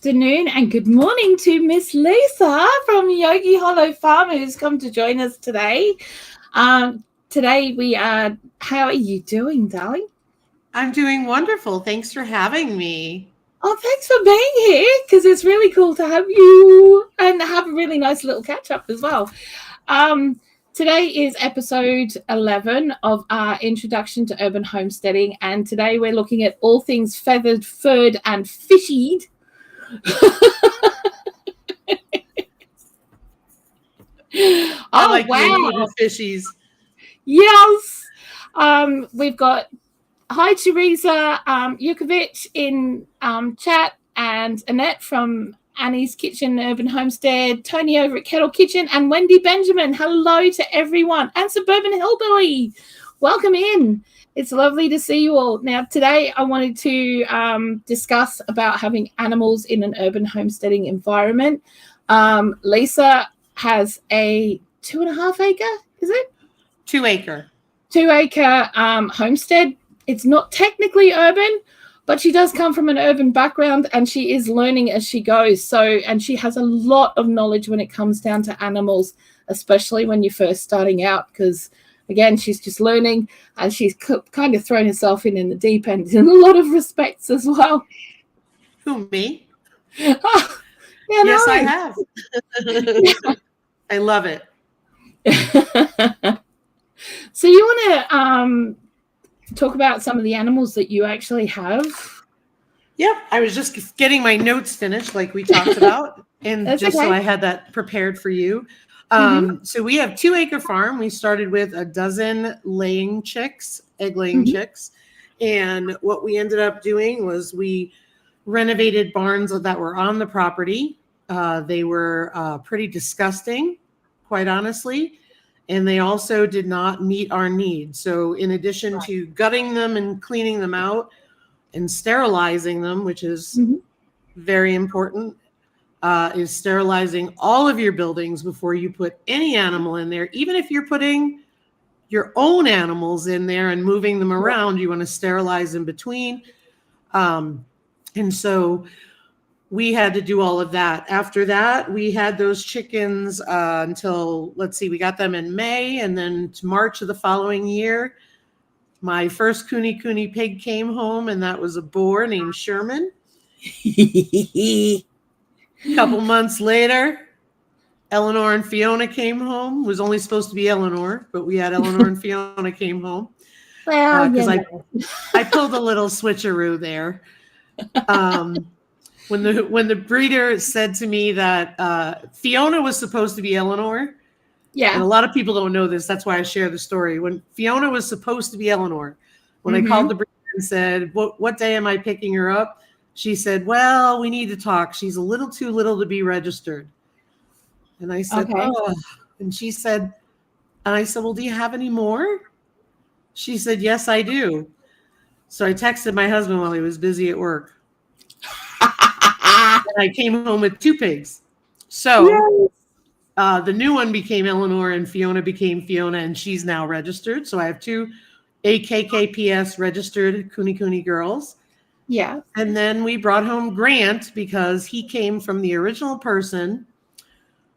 afternoon and good morning to Miss Lisa from Yogi Hollow Farm, who's come to join us today. Today we are, how are you doing, darling? I'm doing wonderful. Thanks for having me. Oh, thanks for being here, because it's really cool to have you and have a really nice little catch up as well. Today is episode 11 of our introduction to urban homesteading, and today we're looking at all things feathered, furred, and fishied. I like the included fishies. Yes. We've got hi Teresa Yukovic in chat, and Annette from Annie's Kitchen Urban Homestead, Tony over at Kettle Kitchen, and Wendy Benjamin. Hello to everyone. And Suburban Hillbilly. Welcome in. It's lovely to see you all. Now, today I wanted to discuss about having animals in an urban homesteading environment. Lisa has a 2.5 acre, is it? 2 acre. 2 acre homestead. It's not technically urban, but she does come from an urban background and she is learning as she goes. And she has a lot of knowledge when it comes down to animals, especially when you're first starting out, because again, she's just learning and she's kind of thrown herself in the deep end in a lot of respects as well. Who, me? Yeah, yes, I have. I love it. So you want to talk about some of the animals that you actually have? Yep, I was just getting my notes finished like we talked about, and just okay. So I had that prepared for you. So we have 2 acre farm. We started with a dozen laying chicks, egg laying chicks. And what we ended up doing was we renovated barns that were on the property. They were pretty disgusting, quite honestly. And they also did not meet our needs. So in addition to gutting them and cleaning them out and sterilizing them, which is very important, is sterilizing all of your buildings before you put any animal in there. Even if you're putting your own animals in there and moving them around, you want to sterilize in between. And so we had to do all of that. After that, we had those chickens until, let's see, we got them in May, and then to March of the following year, my first Cooney pig came home, and that was a boar named Sherman. A couple months later, Eleanor and Fiona came home. It was only supposed to be Eleanor, but we had Eleanor and Fiona came home. Well, because I pulled a little switcheroo there. When the breeder said to me that Fiona was supposed to be Eleanor, and a lot of people don't know this, that's why I share the story. When Fiona was supposed to be Eleanor, when I called the breeder and said, what day am I picking her up? She said, well, we need to talk. She's a little too little to be registered. And I said, oh. And she said, and I said, well, do you have any more? She said, yes, I do. So I texted my husband while he was busy at work. And I came home with 2 pigs. So the new one became Eleanor and Fiona became Fiona, and she's now registered. So I have 2 AKKPS registered Cooney girls. Yeah. And then we brought home Grant because he came from the original person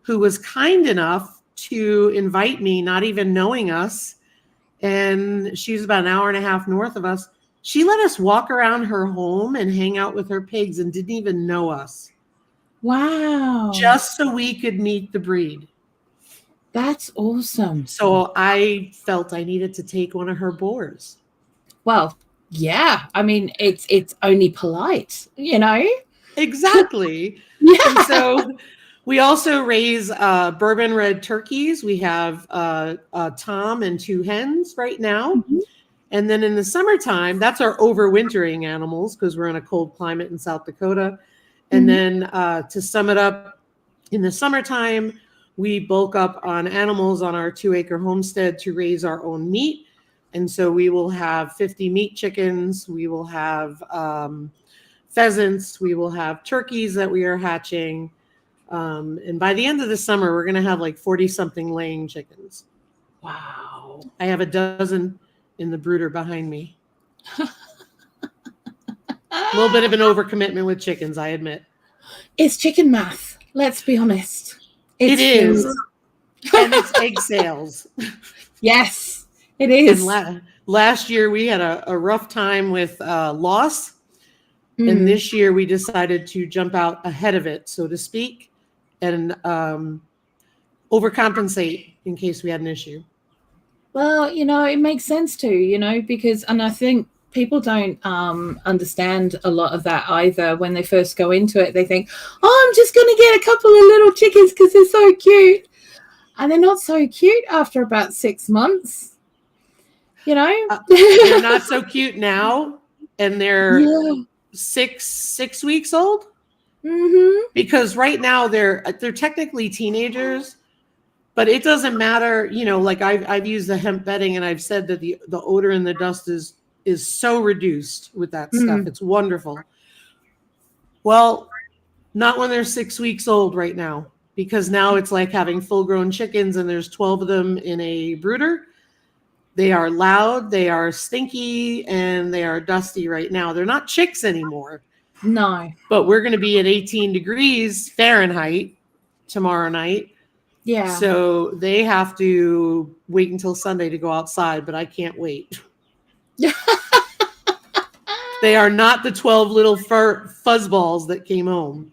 who was kind enough to invite me, not even knowing us. And she's about an hour and a half north of us. She let us walk around her home and hang out with her pigs and didn't even know us. Wow. Just so we could meet the breed. That's awesome. So I felt I needed to take one of her boars. Well, yeah. I mean, it's only polite, you know? Exactly. Yeah. And so we also raise bourbon red turkeys. We have Tom and 2 hens right now. And then in the summertime, that's our overwintering animals because we're in a cold climate in South Dakota. And then to sum it up, in the summertime, we bulk up on animals on our 2 acre homestead to raise our own meat. And so we will have 50 meat chickens. We will have pheasants. We will have turkeys that we are hatching. And by the end of the summer, we're going to have like 40 something laying chickens. Wow. I have a dozen in the brooder behind me. A little bit of an overcommitment with chickens, I admit. It's chicken math. Let's be honest. It is. And it's egg sales. Yes, it is. And last year we had a rough time with loss. And this year we decided to jump out ahead of it, so to speak, and overcompensate in case we had an issue. Well, it makes sense too, because, and I think people don't understand a lot of that either. When they first go into it, they think, oh, I'm just going to get a couple of little chickens because they're so cute. And they're not so cute after about 6 months. They're not so cute now, and they're 6 weeks old. Mm-hmm. Because right now they're technically teenagers, but it doesn't matter. Like I've used the hemp bedding, and I've said that the odor and the dust is so reduced with that stuff. It's wonderful. Well, not when they're 6 weeks old right now, because now it's like having full-grown chickens, and there's 12 of them in a brooder. They are loud, they are stinky, and they are dusty right now. They're not chicks anymore. No. But we're going to be at 18 degrees Fahrenheit tomorrow night. Yeah. So they have to wait until Sunday to go outside, but I can't wait. They are not the 12 little fuzzballs that came home.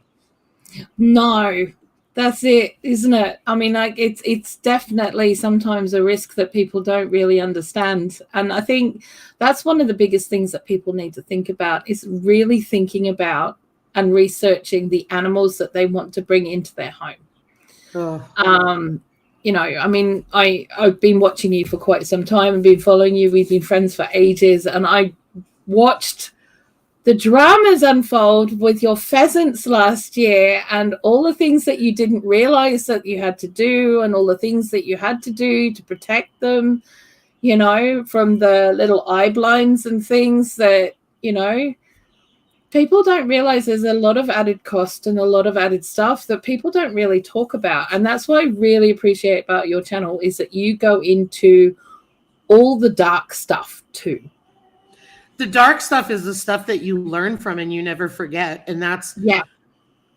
No. That's it, isn't it? I mean, like it's definitely sometimes a risk that people don't really understand. And I think that's one of the biggest things that people need to think about, is really thinking about and researching the animals that they want to bring into their home. I mean, I've been watching you for quite some time and been following you. We've been friends for ages, and I watched the dramas unfold with your pheasants last year, and all the things that you didn't realize that you had to do, and all the things that you had to do to protect them, from the little eye blinds and things that, people don't realize there's a lot of added cost and a lot of added stuff that people don't really talk about. And that's what I really appreciate about your channel, is that you go into all the dark stuff too. The dark stuff is the stuff that you learn from and you never forget. And that's,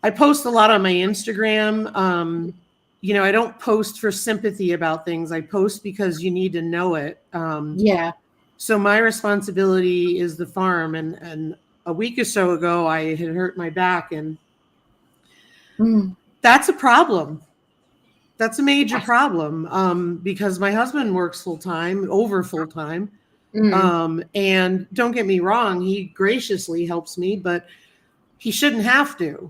I post a lot on my Instagram. I don't post for sympathy about things. I post because you need to know it. So my responsibility is the farm. And a week or so ago, I had hurt my back, and that's a problem. That's a major problem, because my husband works over full time. And don't get me wrong, he graciously helps me, but he shouldn't have to.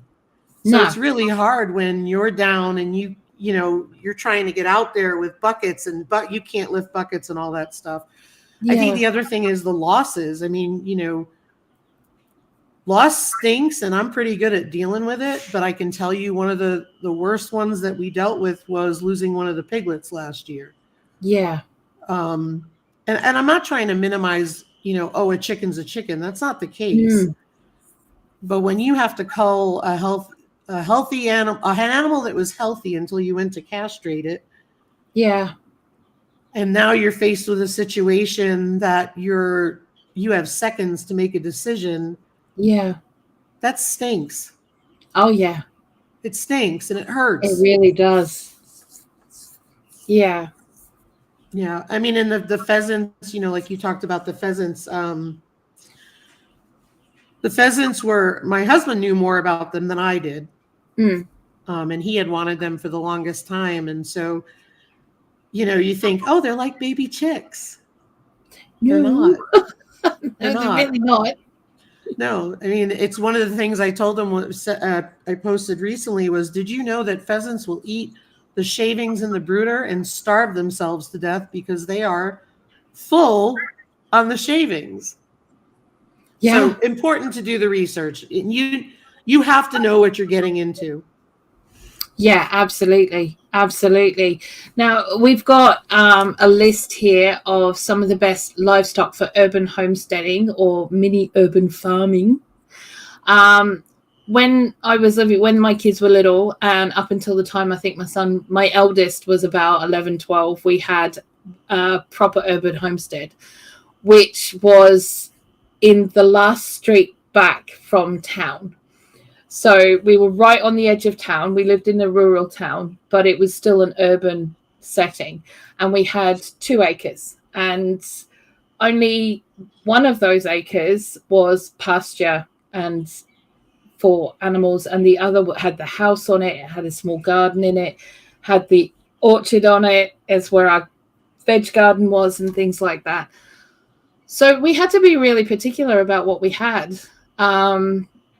So it's really hard when you're down and you're trying to get out there with buckets, but you can't lift buckets and all that stuff. I think the other thing is the losses. I mean, loss stinks, and I'm pretty good at dealing with it, but I can tell you one of the worst ones that we dealt with was losing one of the piglets last year. And I'm not trying to minimize, a chicken's a chicken. That's not the case. But when you have to cull a healthy animal, an animal that was healthy until you went to castrate it. And now you're faced with a situation that you have seconds to make a decision. That stinks. Oh, yeah. It stinks and it hurts. It really does. Yeah. Yeah. I mean, in the pheasants, like you talked about the pheasants, my husband knew more about them than I did. And he had wanted them for the longest time. And so, you think, oh, they're like baby chicks. They're not. They're really not. No, I mean, it's one of the things I told them, I posted recently was, did you know that pheasants will eat the shavings in the brooder and starve themselves to death because they are full on the shavings? So important to do the research. You have to know what you're getting into. Yeah, absolutely. Absolutely. Now, we've got a list here of some of the best livestock for urban homesteading or mini urban farming. When my kids were little, and up until the time I think my eldest was about 11, 12, we had a proper urban homestead, which was in the last street back from town. So we were right on the edge of town. We lived in a rural town, but it was still an urban setting. And we had 2 acres. And only one of those acres was pasture and for animals, and the other had the house on it. It had a small garden in it, had the orchard on it, as where our veg garden was and things like that. So we had to be really particular about what we had,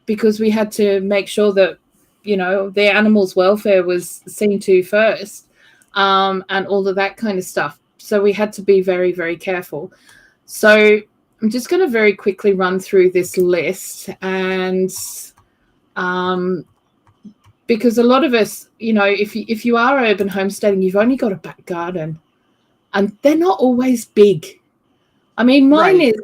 because we had to make sure that, you know, the animals' welfare was seen to first, and all of that kind of stuff. So we had to be very, very careful. So I'm just going to very quickly run through this list, and because a lot of us, you know, if you are urban homesteading, you've only got a back garden, and they're not always big. I mean, mine is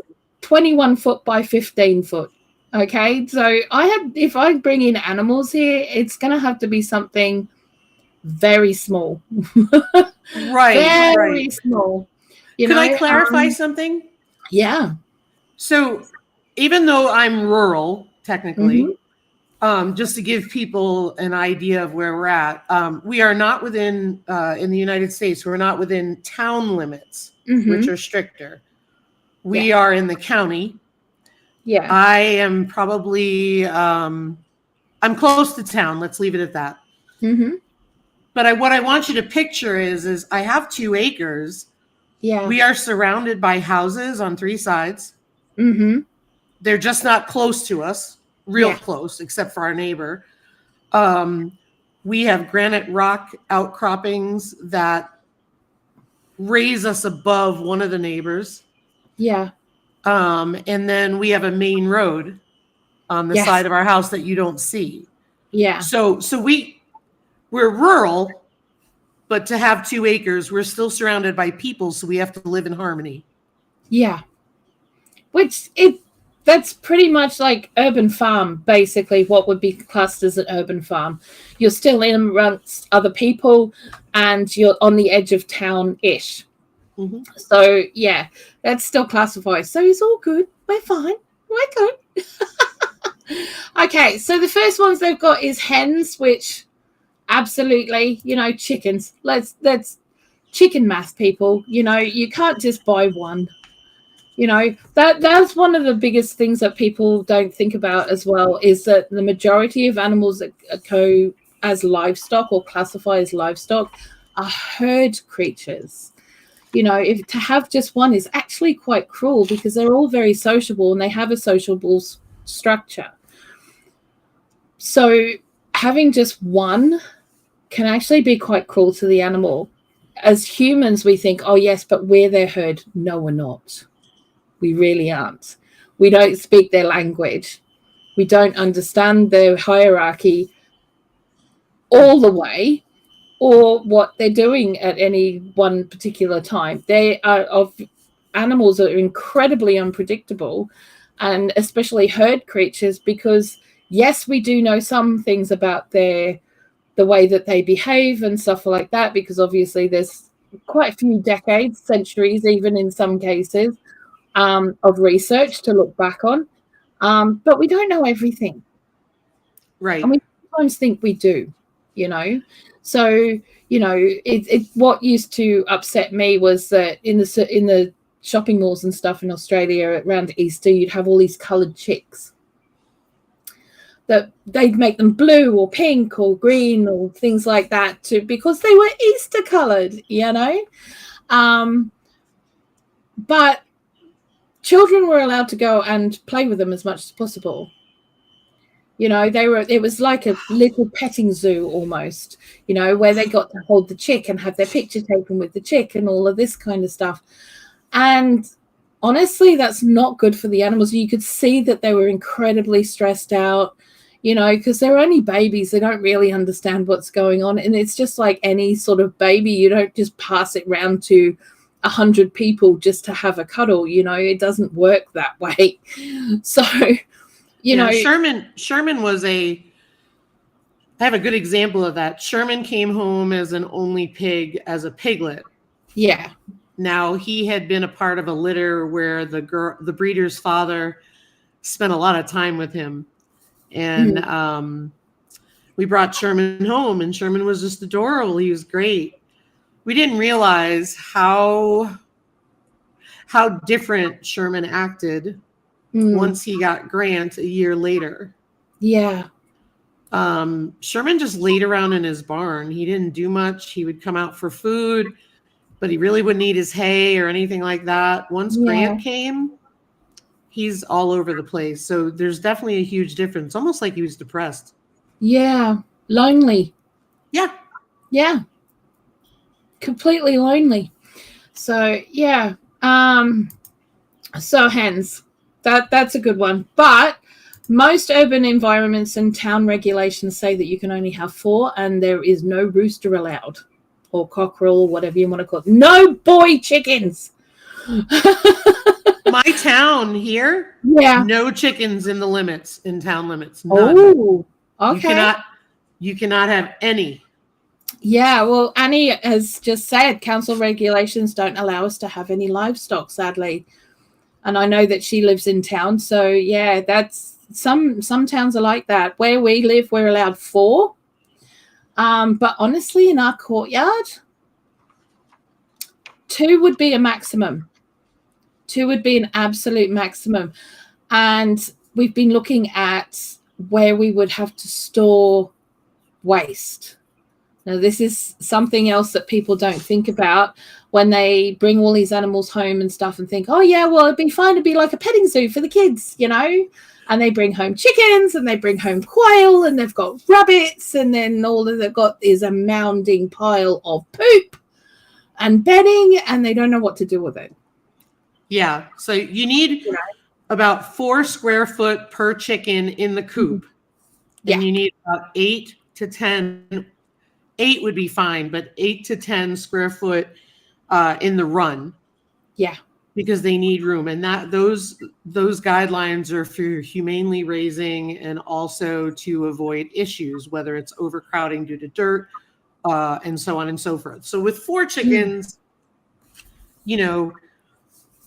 21 foot by 15 foot. Okay, so if I bring in animals here, it's going to have to be something very small. Very small. Could I clarify something? Yeah. So even though I'm rural, technically, just to give people an idea of where we're at, we are not within, in the United States, we're not within town limits, which are stricter. We are in the county. Yeah. I am probably, I'm close to town. Let's leave it at that. But what I want you to picture is I have 2 acres. Yeah. We are surrounded by houses on 3 sides. They're just not close to us, real close, except for our neighbor. We have granite rock outcroppings that raise us above one of the neighbors. Yeah. And then we have a main road on the side of our house that you don't see. Yeah. So we're rural, but to have 2 acres, we're still surrounded by people, so we have to live in harmony. Yeah. That's pretty much like urban farm, basically, what would be classed as an urban farm. You're still in amongst other people, and you're on the edge of town-ish. So, yeah, that's still classified. So it's all good. We're fine. We're good. Okay, so the first ones they've got is hens, which absolutely, you know, chickens. Let's chicken math, people. You know, you can't just buy one. You know, that's one of the biggest things that people don't think about as well, is that the majority of animals that go as livestock or classify as livestock are herd creatures. You know, if to have just one is actually quite cruel, because they're all very sociable and they have a sociable structure. So having just one can actually be quite cruel to the animal. As humans, we think, oh, yes, but we're their herd. No, we're not. We really aren't. We don't speak their language. We don't understand their hierarchy all the way, or what they're doing at any one particular time. They are of animals that are incredibly unpredictable, and especially herd creatures, because yes, we do know some things about the way that they behave and stuff like that, because obviously there's quite a few decades, centuries, even in some cases, of research to look back on. But we don't know everything. Right. And we sometimes think we do, you know. So, you know, what used to upset me was that in the shopping malls and stuff in Australia around Easter, you'd have all these coloured chicks. That they'd make them blue or pink or green or things like that too, because they were Easter coloured, you know. But children were allowed to go and play with them as much as possible. You know, it was like a little petting zoo almost, you know, where they got to hold the chick and have their picture taken with the chick and all of this kind of stuff. And honestly, that's not good for the animals. You could see that they were incredibly stressed out, you know, because they're only babies. They don't really understand what's going on. And it's just like any sort of baby. You don't just pass it round to 100 people just to have a cuddle, you know. It doesn't work that way. So, you know, Sherman was I have a good example of that. Sherman came home as an only pig, as a piglet. Yeah. Now, he had been a part of a litter where the breeder's father spent a lot of time with him. And we brought Sherman home, and Sherman was just adorable. He was great. We didn't realize how different Sherman acted once he got Grant a year later. Yeah. Sherman just laid around in his barn. He didn't do much. He would come out for food, but he really wouldn't eat his hay or anything like that. Once Grant came, he's all over the place. So there's definitely a huge difference. Almost like he was depressed. Yeah. Lonely. Yeah. Yeah. Completely lonely. So yeah. So hens. That's a good one. But most urban environments and town regulations say that you can only have 4 and there is no rooster allowed, or cockerel, or whatever you want to call it. No boy chickens. My town here, no chickens in town limits. None. Oh, okay. You cannot have any. Yeah, well, Annie has just said council regulations don't allow us to have any livestock, sadly. And I know that she lives in town. So, yeah, that's some towns are like that. Where we live, we're allowed 4. But honestly, in our courtyard, 2 would be a maximum. 2 would be an absolute maximum. And we've been looking at where we would have to store waste. Now, this is something else that people don't think about when they bring all these animals home and stuff and think, oh, yeah, well, it'd be fine to be like a petting zoo for the kids, you know? And they bring home chickens and they bring home quail and they've got rabbits, and then all that they've got is a mounding pile of poop and bedding, and they don't know what to do with it. Yeah. So you need about 4 square foot per chicken in the coop. And you need about 8 to 10. 8 would be fine, but 8 to 10 square foot in the run. Yeah. Because they need room. And those guidelines are for humanely raising and also to avoid issues, whether it's overcrowding due to dirt and so on and so forth. So with 4 chickens, you know,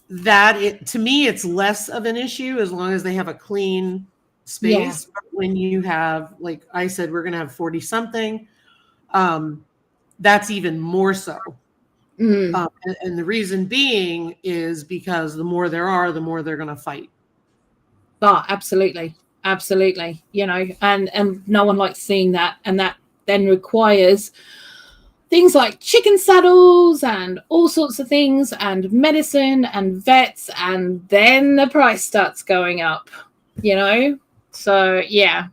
to me, it's less of an issue as long as they have a clean space. Yeah. But when you have, like I said, we're going to have 40 something, that's even more so. And the reason being is because the more there are, the more they're going to fight. Oh, absolutely. Absolutely. You know, and no one likes seeing that. And that then requires things like chicken saddles and all sorts of things and medicine and vets. And then the price starts going up, you know? So, yeah.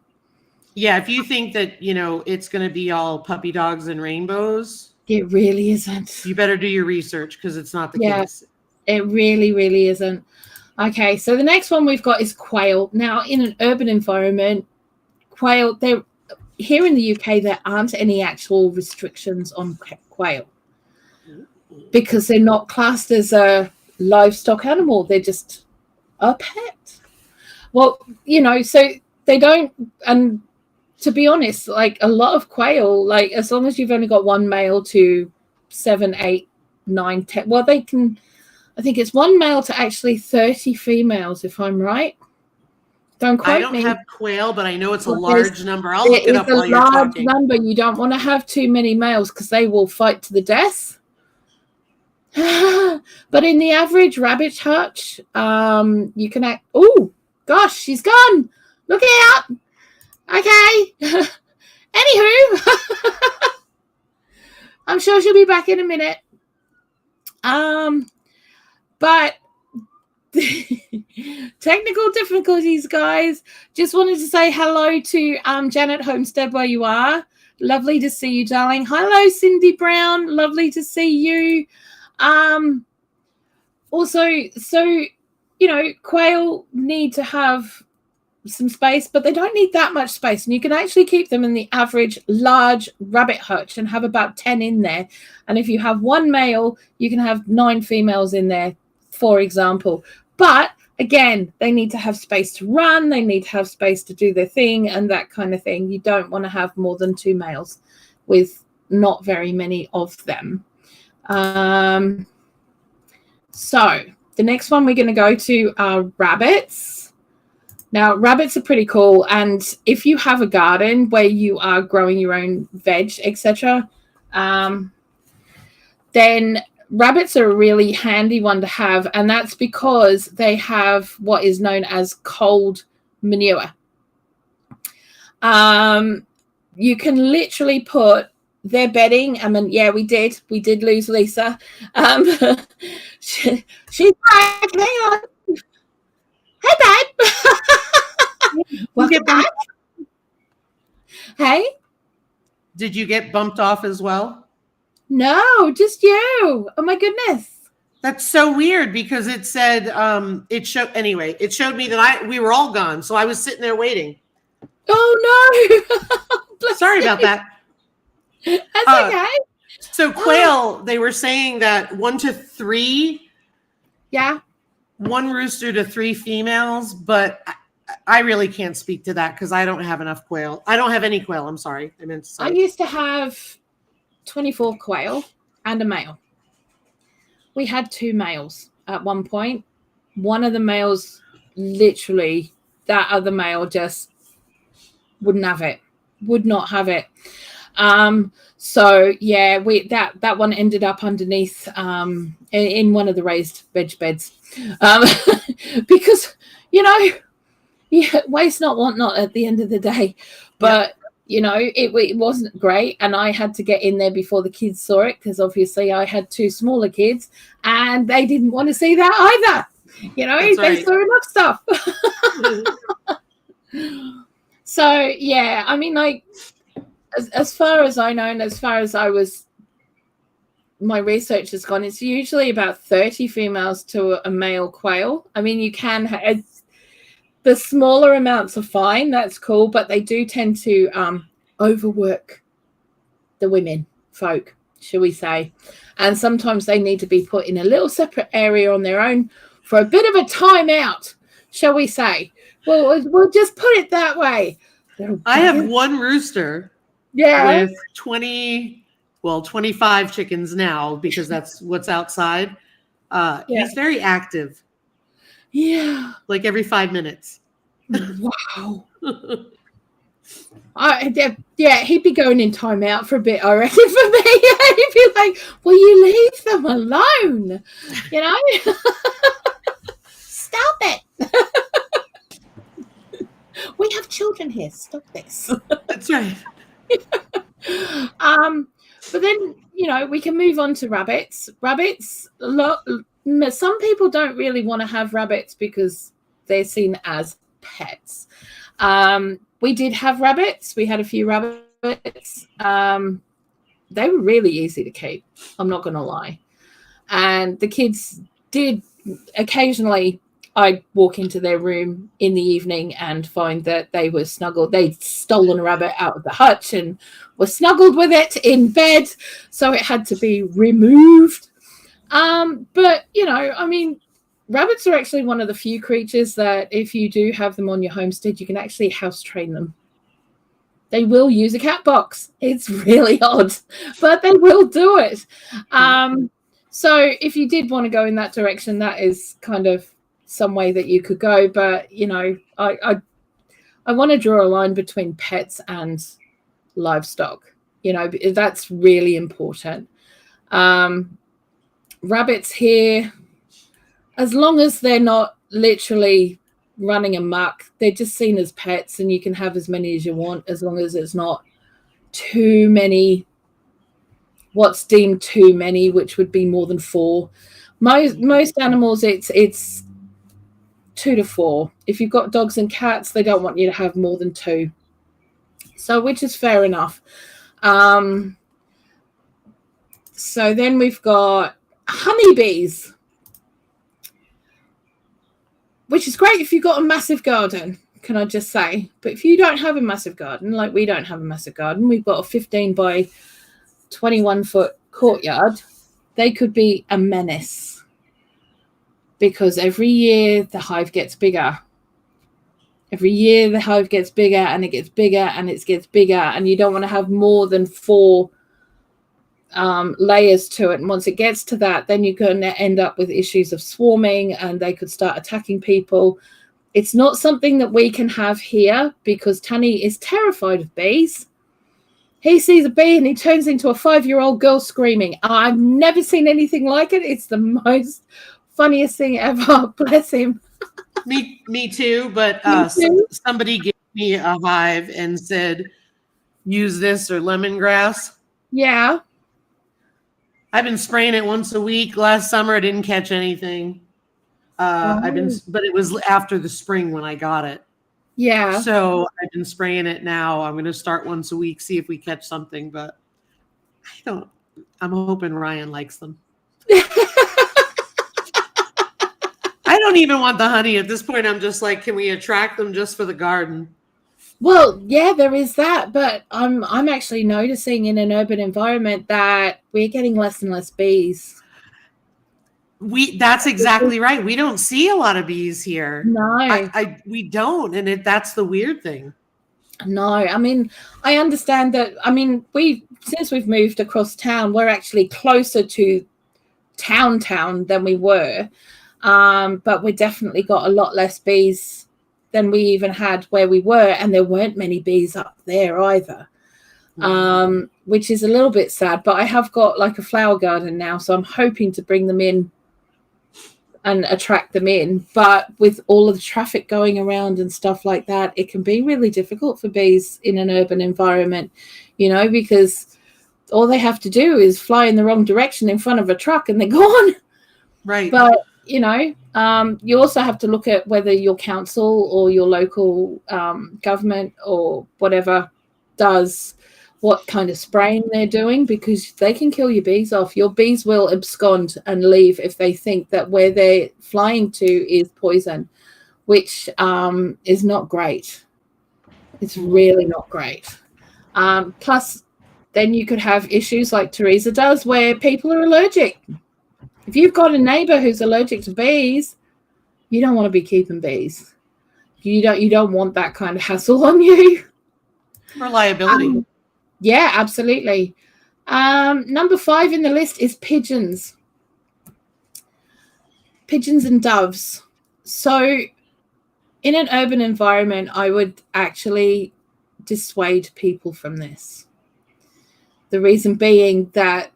Yeah. If you think that, you know, it's going to be all puppy dogs and rainbows. It really isn't. You better do your research because it's not the case. It really, really isn't. Okay, so the next one we've got is quail. Now, in an urban environment, quail, here in the UK, there aren't any actual restrictions on quail because they're not classed as a livestock animal. They're just a pet. Well, you know, so they don't, and to be honest, like a lot of quail, like as long as you've only got 1 male to 7, 8, 9, 10, well, they can, I think it's 1 male to actually 30 females, if I'm right. Don't quote me. I don't have quail, but I know it's a large number. I'll look it up while you're talking. It's a large number. You don't want to have too many males because they will fight to the death. But in the average rabbit hutch, you can oh, gosh, she's gone. Look out. Okay. Anywho, I'm sure she'll be back in a minute. But technical difficulties, guys. Just wanted to say hello to Janet Homestead where you are. Lovely to see you, darling. Hello, Cindy Brown. Lovely to see you. Also, so, you know, quail need to have some space, but they don't need that much space, and you can actually keep them in the average large rabbit hutch and have about 10 in there. And if you have 1 male, you can have 9 females in there, for example. But again, they need to have space to run, they need to have space to do their thing and that kind of thing. You don't want to have more than 2 males with not very many of them. So the next one we're going to go to are rabbits. Now, rabbits are pretty cool, and if you have a garden where you are growing your own veg, etc., then rabbits are a really handy one to have, and that's because they have what is known as cold manure. You can literally put their bedding. I mean, yeah, we did lose Lisa. She's back. Hang on. Hey, babe. Welcome back. Hey. Did you get bumped off as well? No, just you. Oh my goodness. That's so weird because it said it showed me that we were all gone, so I was sitting there waiting. Oh no. Sorry about that. That's okay. So quail, they were saying that 1 to 3. Yeah. 1 rooster to 3 females, but I really can't speak to that because I don't have enough quail. I don't have any quail. I'm sorry. I meant to say. I used to have 24 quail and a male. We had 2 males at one point. One of the males, literally, that other male just would not have it. So yeah, that one ended up underneath in one of the raised veg beds, because waste not, want not at the end of the day. But it wasn't great, and I had to get in there before the kids saw it because obviously I had 2 smaller kids and they didn't want to see that either. They saw enough stuff. So yeah, I mean, like, as far as I know, and as far as my research has gone, it's usually about 30 females to a male quail. I mean, you can the smaller amounts are fine, that's cool, but they do tend to overwork the women folk, shall we say. And sometimes they need to be put in a little separate area on their own for a bit of a timeout, shall we say. Well, we'll just put it that way. I have 1 rooster with 25 chickens now because that's what's outside. He's very active. Yeah. Like every 5 minutes. Wow. He'd be going in timeout for a bit, I reckon, for me. He'd be like, will you leave them alone? Stop it. We have children here. Stop this. That's right. But then, we can move on to rabbits. Rabbits, some people don't really want to have rabbits because they're seen as pets. We did have rabbits. We had a few rabbits. They were really easy to keep. I'm not going to lie. And the kids did occasionally, I'd walk into their room in the evening and find that they were snuggled. They'd stolen a rabbit out of the hutch and were snuggled with it in bed. So it had to be removed. But, I mean, rabbits are actually one of the few creatures that if you do have them on your homestead, you can actually house train them. They will use a cat box. It's really odd, but they will do it. So if you did want to go in that direction, that is kind of some way that you could go. But, I want to draw a line between pets and livestock. That's really important. Rabbits here, as long as they're not literally running amok, they're just seen as pets, and you can have as many as you want as long as it's not too many, what's deemed too many, which would be more than 4. Most animals, it's 2 to 4. If you've got dogs and cats, they don't want you to have more than 2. So, which is fair enough. So then we've got honeybees, which is great if you've got a massive garden, can I just say. But if you don't have a massive garden, like we don't have a massive garden, we've got a 15 by 21 foot courtyard, they could be a menace because every year the hive gets bigger. Every year the hive gets bigger and it gets bigger and it gets bigger, and you don't want to have more than 4 layers to it. And once it gets to that, then you're going to end up with issues of swarming, and they could start attacking people. It's not something that we can have here because Tani is terrified of bees. He sees a bee and he turns into a 5-year-old girl screaming. I've never seen anything like it. It's the most funniest thing ever. Bless him. Me too. But somebody gave me a hive and said, use this or lemongrass. Yeah. I've been spraying it once a week. Last summer, I didn't catch anything. But it was after the spring when I got it. Yeah. So I've been spraying it now. I'm going to start once a week, see if we catch something. But I'm hoping Ryan likes them. I don't even want the honey at this point. I'm just like, can we attract them just for the garden? Well, yeah, there is that. But I'm actually noticing in an urban environment that we're getting less and less bees. That's exactly right. We don't see a lot of bees here. No, we don't, and that's the weird thing. No, I mean, I understand that. I mean, since we've moved across town, we're actually closer to town than we were, but we definitely got a lot less bees than we even had where we were, and there weren't many bees up there either. Which is a little bit sad. But I have got like a flower garden now, so I'm hoping to bring them in and attract them in. But with all of the traffic going around and stuff like that, it can be really difficult for bees in an urban environment, because all they have to do is fly in the wrong direction in front of a truck and they're gone. Right. But, you also have to look at whether your council or your local government or whatever does what kind of spraying they're doing, because they can kill your bees off. Your bees will abscond and leave if they think that where they're flying to is poison, which is not great. It's really not great. Plus, then you could have issues like Teresa does where people are allergic. If you've got a neighbor who's allergic to bees, you don't want to be keeping bees. You don't want that kind of hassle on you. Reliability. Yeah, absolutely. Number 5 in the list is pigeons. Pigeons and doves. So in an urban environment, I would actually dissuade people from this. The reason being that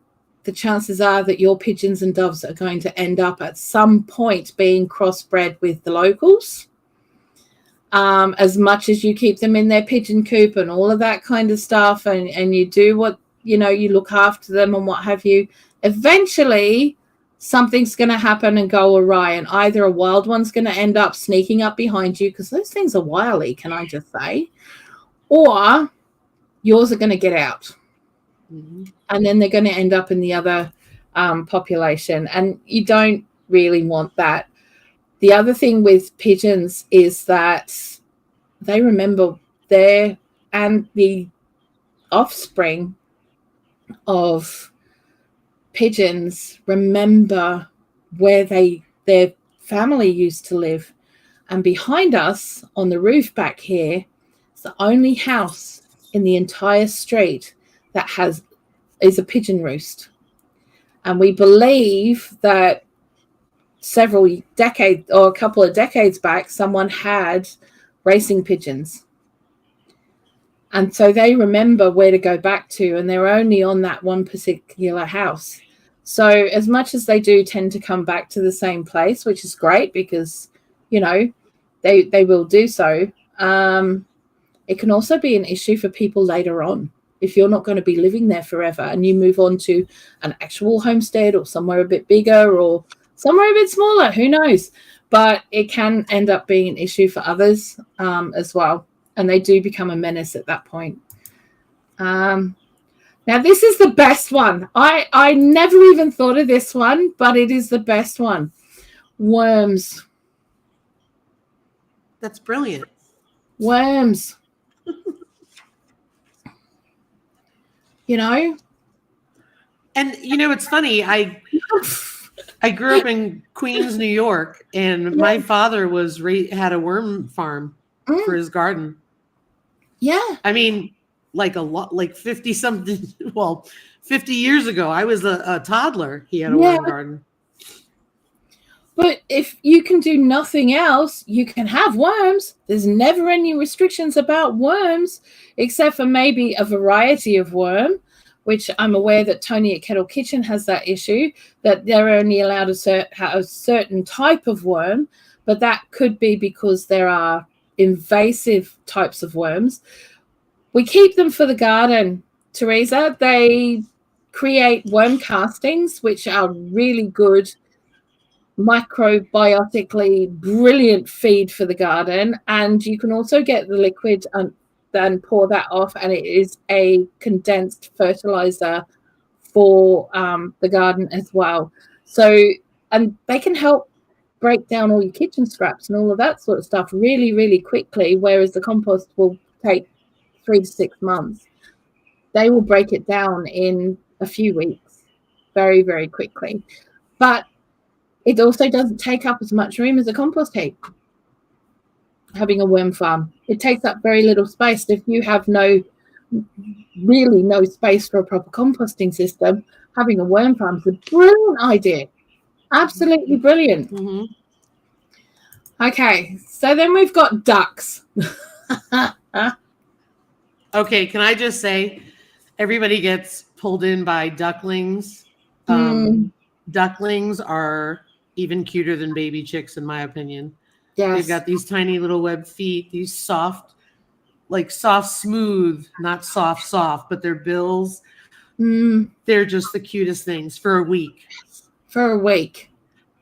the chances are that your pigeons and doves are going to end up at some point being crossbred with the locals. As much as you keep them in their pigeon coop and all of that kind of stuff, and you do what, you look after them and what have you, eventually something's going to happen and go awry, and either a wild one's going to end up sneaking up behind you, because those things are wily, can I just say, or yours are going to get out. Mm-hmm. And then they're going to end up in the other population, and you don't really want that. The other thing with pigeons is that they remember and the offspring of pigeons remember where their family used to live. And behind us on the roof back here is the only house in the entire street that is a pigeon roost. And we believe that several decades or a couple of decades back, someone had racing pigeons. And so they remember where to go back to, and they're only on that one particular house. So as much as they do tend to come back to the same place, which is great because, they will do so, it can also be an issue for people later on. If you're not going to be living there forever and you move on to an actual homestead or somewhere a bit bigger or somewhere a bit smaller, who knows? But it can end up being an issue for others as well. And they do become a menace at that point. Now, this is the best one. I never even thought of this one, but it is the best one. Worms. That's brilliant. Worms. And, it's funny. I grew up in Queens, New York, and my father had a worm farm for his garden. Yeah. I mean, like a lot, like 50 something, 50 years ago, I was a toddler. He had a worm garden. But if you can do nothing else, you can have worms. There's never any restrictions about worms, except for maybe a variety of worm, which I'm aware that Tony at Kettle Kitchen has that issue, that they're only allowed to have a certain type of worm, but that could be because there are invasive types of worms. We keep them for the garden, Teresa. They create worm castings, which are really good, microbiotically brilliant feed for the garden. And you can also get the liquid and then pour that off, and it is a condensed fertilizer for the garden as well. So, and they can help break down all your kitchen scraps and all of that sort of stuff really, really quickly, whereas the compost will take 3 to 6 months. They will break it down in a few weeks very, very quickly. But it also doesn't take up as much room as a compost heap. Having a worm farm, it takes up very little space. If you have really no space for a proper composting system, having a worm farm is a brilliant idea. Absolutely brilliant. Mm-hmm. Okay, so then we've got ducks. Okay, can I just say, everybody gets pulled in by ducklings. Ducklings are even cuter than baby chicks, in my opinion. Yes. They've got these tiny little web feet, these soft, smooth, not soft, but their bills. They're just the cutest things for a week.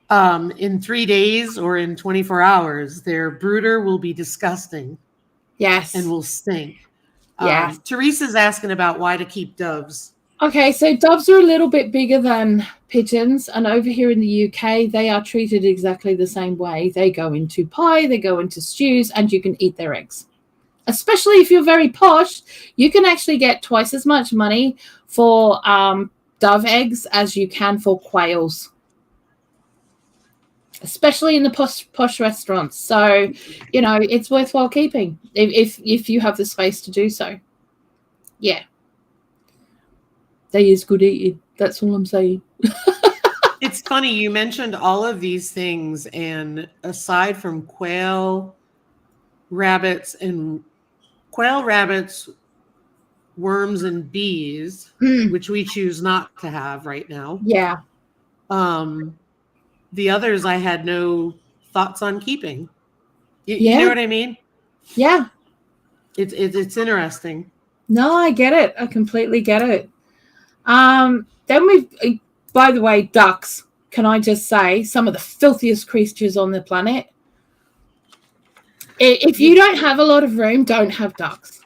In 3 days or in 24 hours, their brooder will be disgusting. Yes. And will stink. Yes. Teresa's asking about why to keep doves. Okay, so doves are a little bit bigger than pigeons, and over here in the UK, they are treated exactly the same way. They go into pie, they go into stews, and you can eat their eggs. Especially if you're very posh, you can actually get twice as much money for dove eggs as you can for quails. Especially in the posh restaurants. So, it's worthwhile keeping if you have the space to do so. Yeah. They is good eating. That's all I'm saying. It's funny. You mentioned all of these things, and aside from quail, rabbits, worms, and bees, which we choose not to have right now. Yeah. The others I had no thoughts on keeping. You know what I mean? Yeah. It's interesting. No, I get it. I completely get it. Then by the way, ducks, can I just say, some of the filthiest creatures on the planet. If you don't have a lot of room, don't have ducks.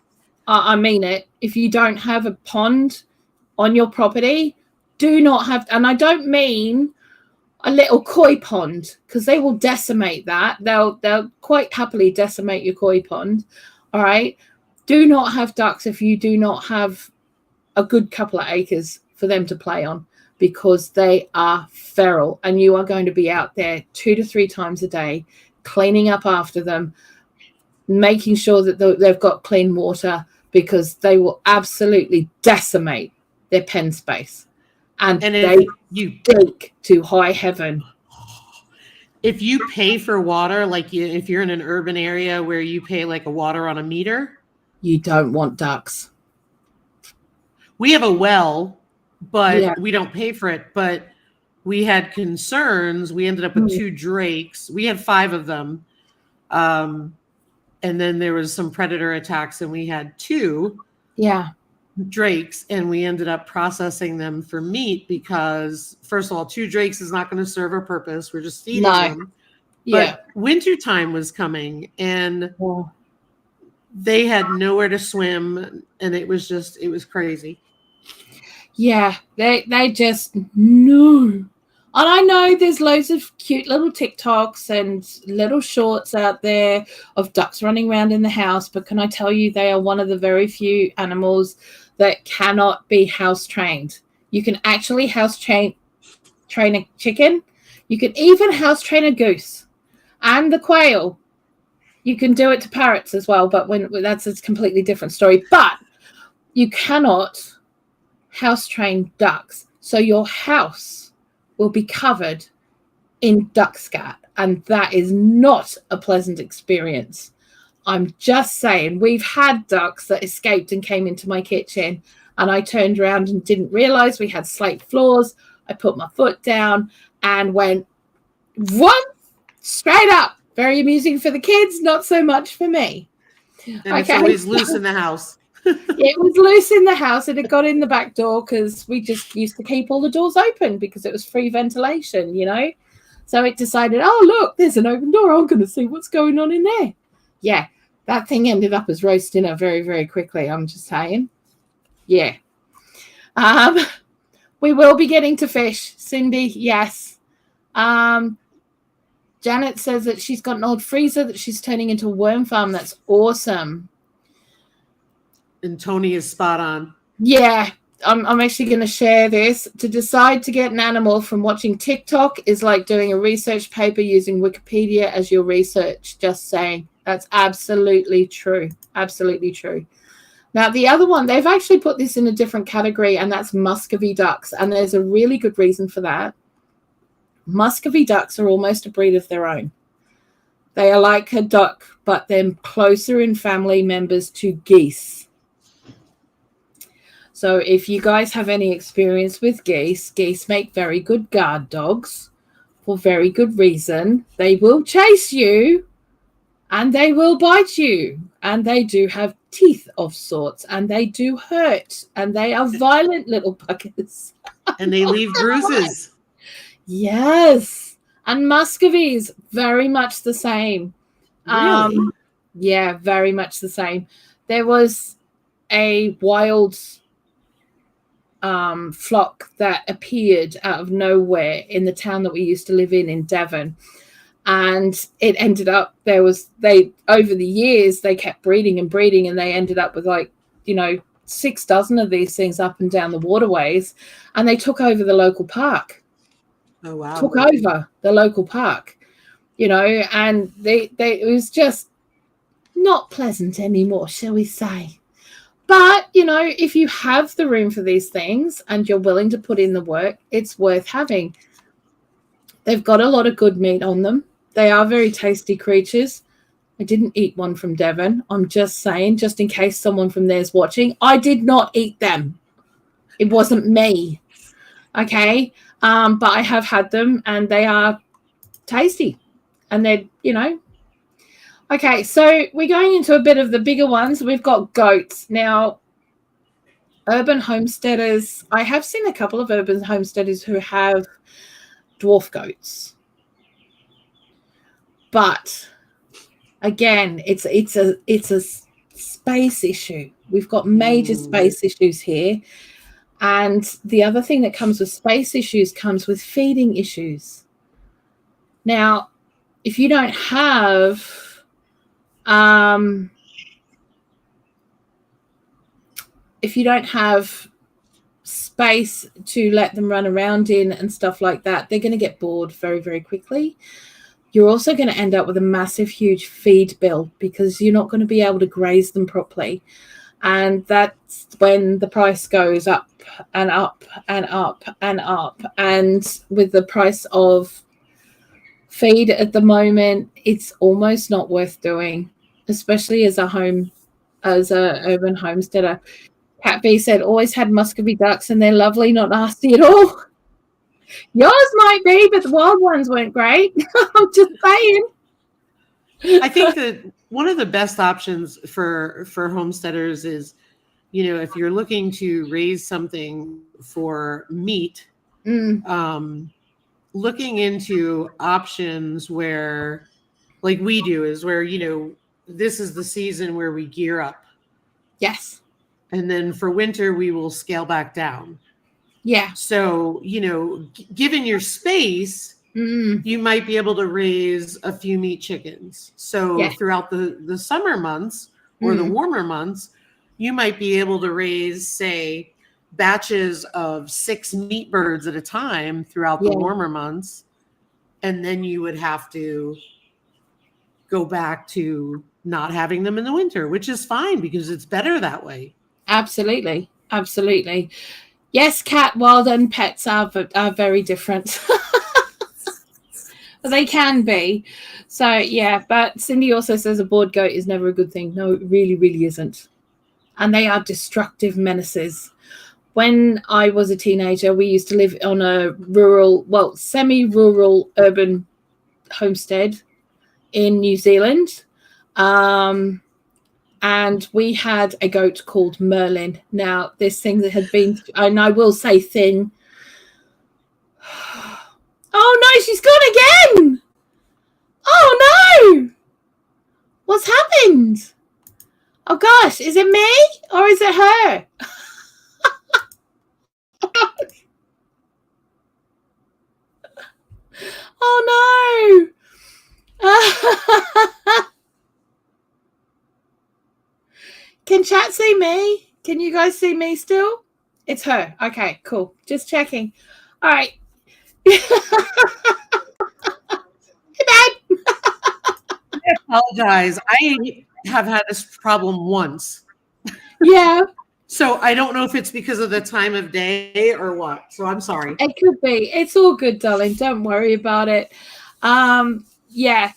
I mean it. If you don't have a pond on your property, do not have, and I don't mean a little koi pond, because they will decimate that. They'll quite happily decimate your koi pond. All right. Do not have ducks if you do not have a good couple of acres for them to play on, because they are feral, and you are going to be out there 2 to 3 times a day cleaning up after them, making sure that they've got clean water, because they will absolutely decimate their pen space. And they stink to high heaven. If you pay for water, if you're in an urban area where you pay like a water on a meter, you don't want ducks. We have a well, but we don't pay for it. But we had concerns. We ended up with 2 drakes. We had 5 of them. And then there was some predator attacks, and we had 2 drakes, and we ended up processing them for meat because, first of all, 2 drakes is not going to serve a purpose. We're just feeding them. But wintertime was coming, and they had nowhere to swim, and it was crazy. Yeah, they just no. And I know there's loads of cute little TikToks and little shorts out there of ducks running around in the house, but can I tell you, they are one of the very few animals that cannot be house trained. You can actually house train a chicken. You can even house train a goose and the quail. You can do it to parrots as well, but that's a completely different story. But you cannot house train ducks. So your house will be covered in duck scat, and that is not a pleasant experience. I'm just saying, we've had ducks that escaped and came into my kitchen, and I turned around and didn't realize we had slate floors. I put my foot down and went, what? Straight up. Very amusing for the kids, not so much for me. And it's always loose in the house. It was loose in the house. It had got in the back door because we just used to keep all the doors open because it was free ventilation, you know. So it decided, oh, look, there's an open door. I'm going to see what's going on in there. Yeah, that thing ended up as roast dinner very, very quickly. I'm just saying. Yeah. We will be getting to fish, Cindy. Yes. Janet says that she's got an old freezer that she's turning into a worm farm. That's awesome. And Tony is spot on. Yeah, I'm actually going to share this. To decide to get an animal from watching TikTok is like doing a research paper using Wikipedia as your research. Just saying. That's absolutely true. Absolutely true. Now, the other one, they've actually put this in a different category, and that's Muscovy ducks. And there's a really good reason for that. Muscovy ducks are almost a breed of their own. They are like a duck, but they're closer in family members to geese. So if you guys have any experience with geese, geese make very good guard dogs for very good reason. They will chase you and they will bite you, and they do have teeth of sorts, and they do hurt, and they are violent little buggers. And they leave bruises. Yes. And Muscovies, very much the same. Really? Yeah, very much the same. There was a wild flock that appeared out of nowhere in the town that we used to live in Devon. And it ended up, over the years, they kept breeding, and they ended up with 6 dozen of these things up and down the waterways, and they took over the local park. Oh, wow. Took over the local park, and it was just not pleasant anymore, shall we say. But, if you have the room for these things and you're willing to put in the work, it's worth having. They've got a lot of good meat on them. They are very tasty creatures. I didn't eat one from Devon. I'm just saying, just in case someone from there's watching, I did not eat them. It wasn't me. Okay. But I have had them, and they are tasty, and they're, Okay, so we're going into a bit of the bigger ones. We've got goats. Now, urban homesteaders, I have seen a couple of urban homesteaders who have dwarf goats. But again, it's a space issue. We've got major space issues here. And the other thing that comes with space issues comes with feeding issues. Now, if you don't have space to let them run around in and stuff like that, they're going to get bored very, very quickly. You're also going to end up with a massive, huge feed bill because you're not going to be able to graze them properly. And that's when the price goes up and up and up and up. And with the price of feed at the moment, it's almost not worth doing, especially as a urban homesteader. Cat B said, always had Muscovy ducks and they're lovely, not nasty at all. Yours might be, but the wild ones weren't great. I'm just saying. I think that one of the best options for homesteaders is, if you're looking to raise something for meat, looking into options where, like we do, is where, this is the season where we gear up. Yes. And then for winter, we will scale back down. Yeah. So, given your space, you might be able to raise a few meat chickens. So throughout the summer months or the warmer months, you might be able to raise, say, batches of 6 meat birds at a time throughout the warmer months. And then you would have to go back to not having them in the winter, which is fine because it's better that way. Absolutely. Absolutely. Yes, cat, wild, and pets are very different. They can be. So, yeah. But Cindy also says a bored goat is never a good thing. No, it really, really isn't. And they are destructive menaces. When I was a teenager, we used to live on a rural, well, semi-rural urban homestead in New Zealand. And we had a goat called Merlin. Now, this thing that had been, and I will say thing. Oh, no, she's gone again. Oh, no. What's happened? Oh, gosh, is it me or is it her? Oh, no. Can chat see me? Can you guys see me still? It's her. Okay, cool. Just checking. All right. Hey, babe. I apologize. I have had this problem once. Yeah. So I don't know if it's because of the time of day or what. So I'm sorry. It could be. It's all good, darling. Don't worry about it. Yeah.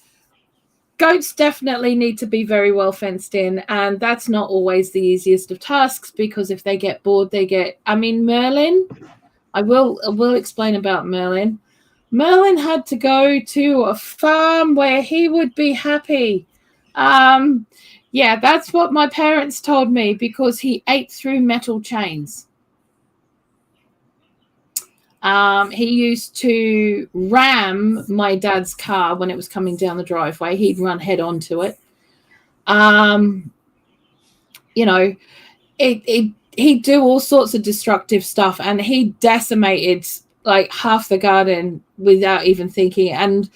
Goats definitely need to be very well fenced in, and that's not always the easiest of tasks because if they get bored, Merlin, I will explain about Merlin. Merlin had to go to a farm where he would be happy. Yeah, that's what my parents told me because he ate through metal chains. He used to ram my dad's car when it was coming down the driveway. He'd run head on to it. He'd do all sorts of destructive stuff, and he decimated like half the garden without even thinking. And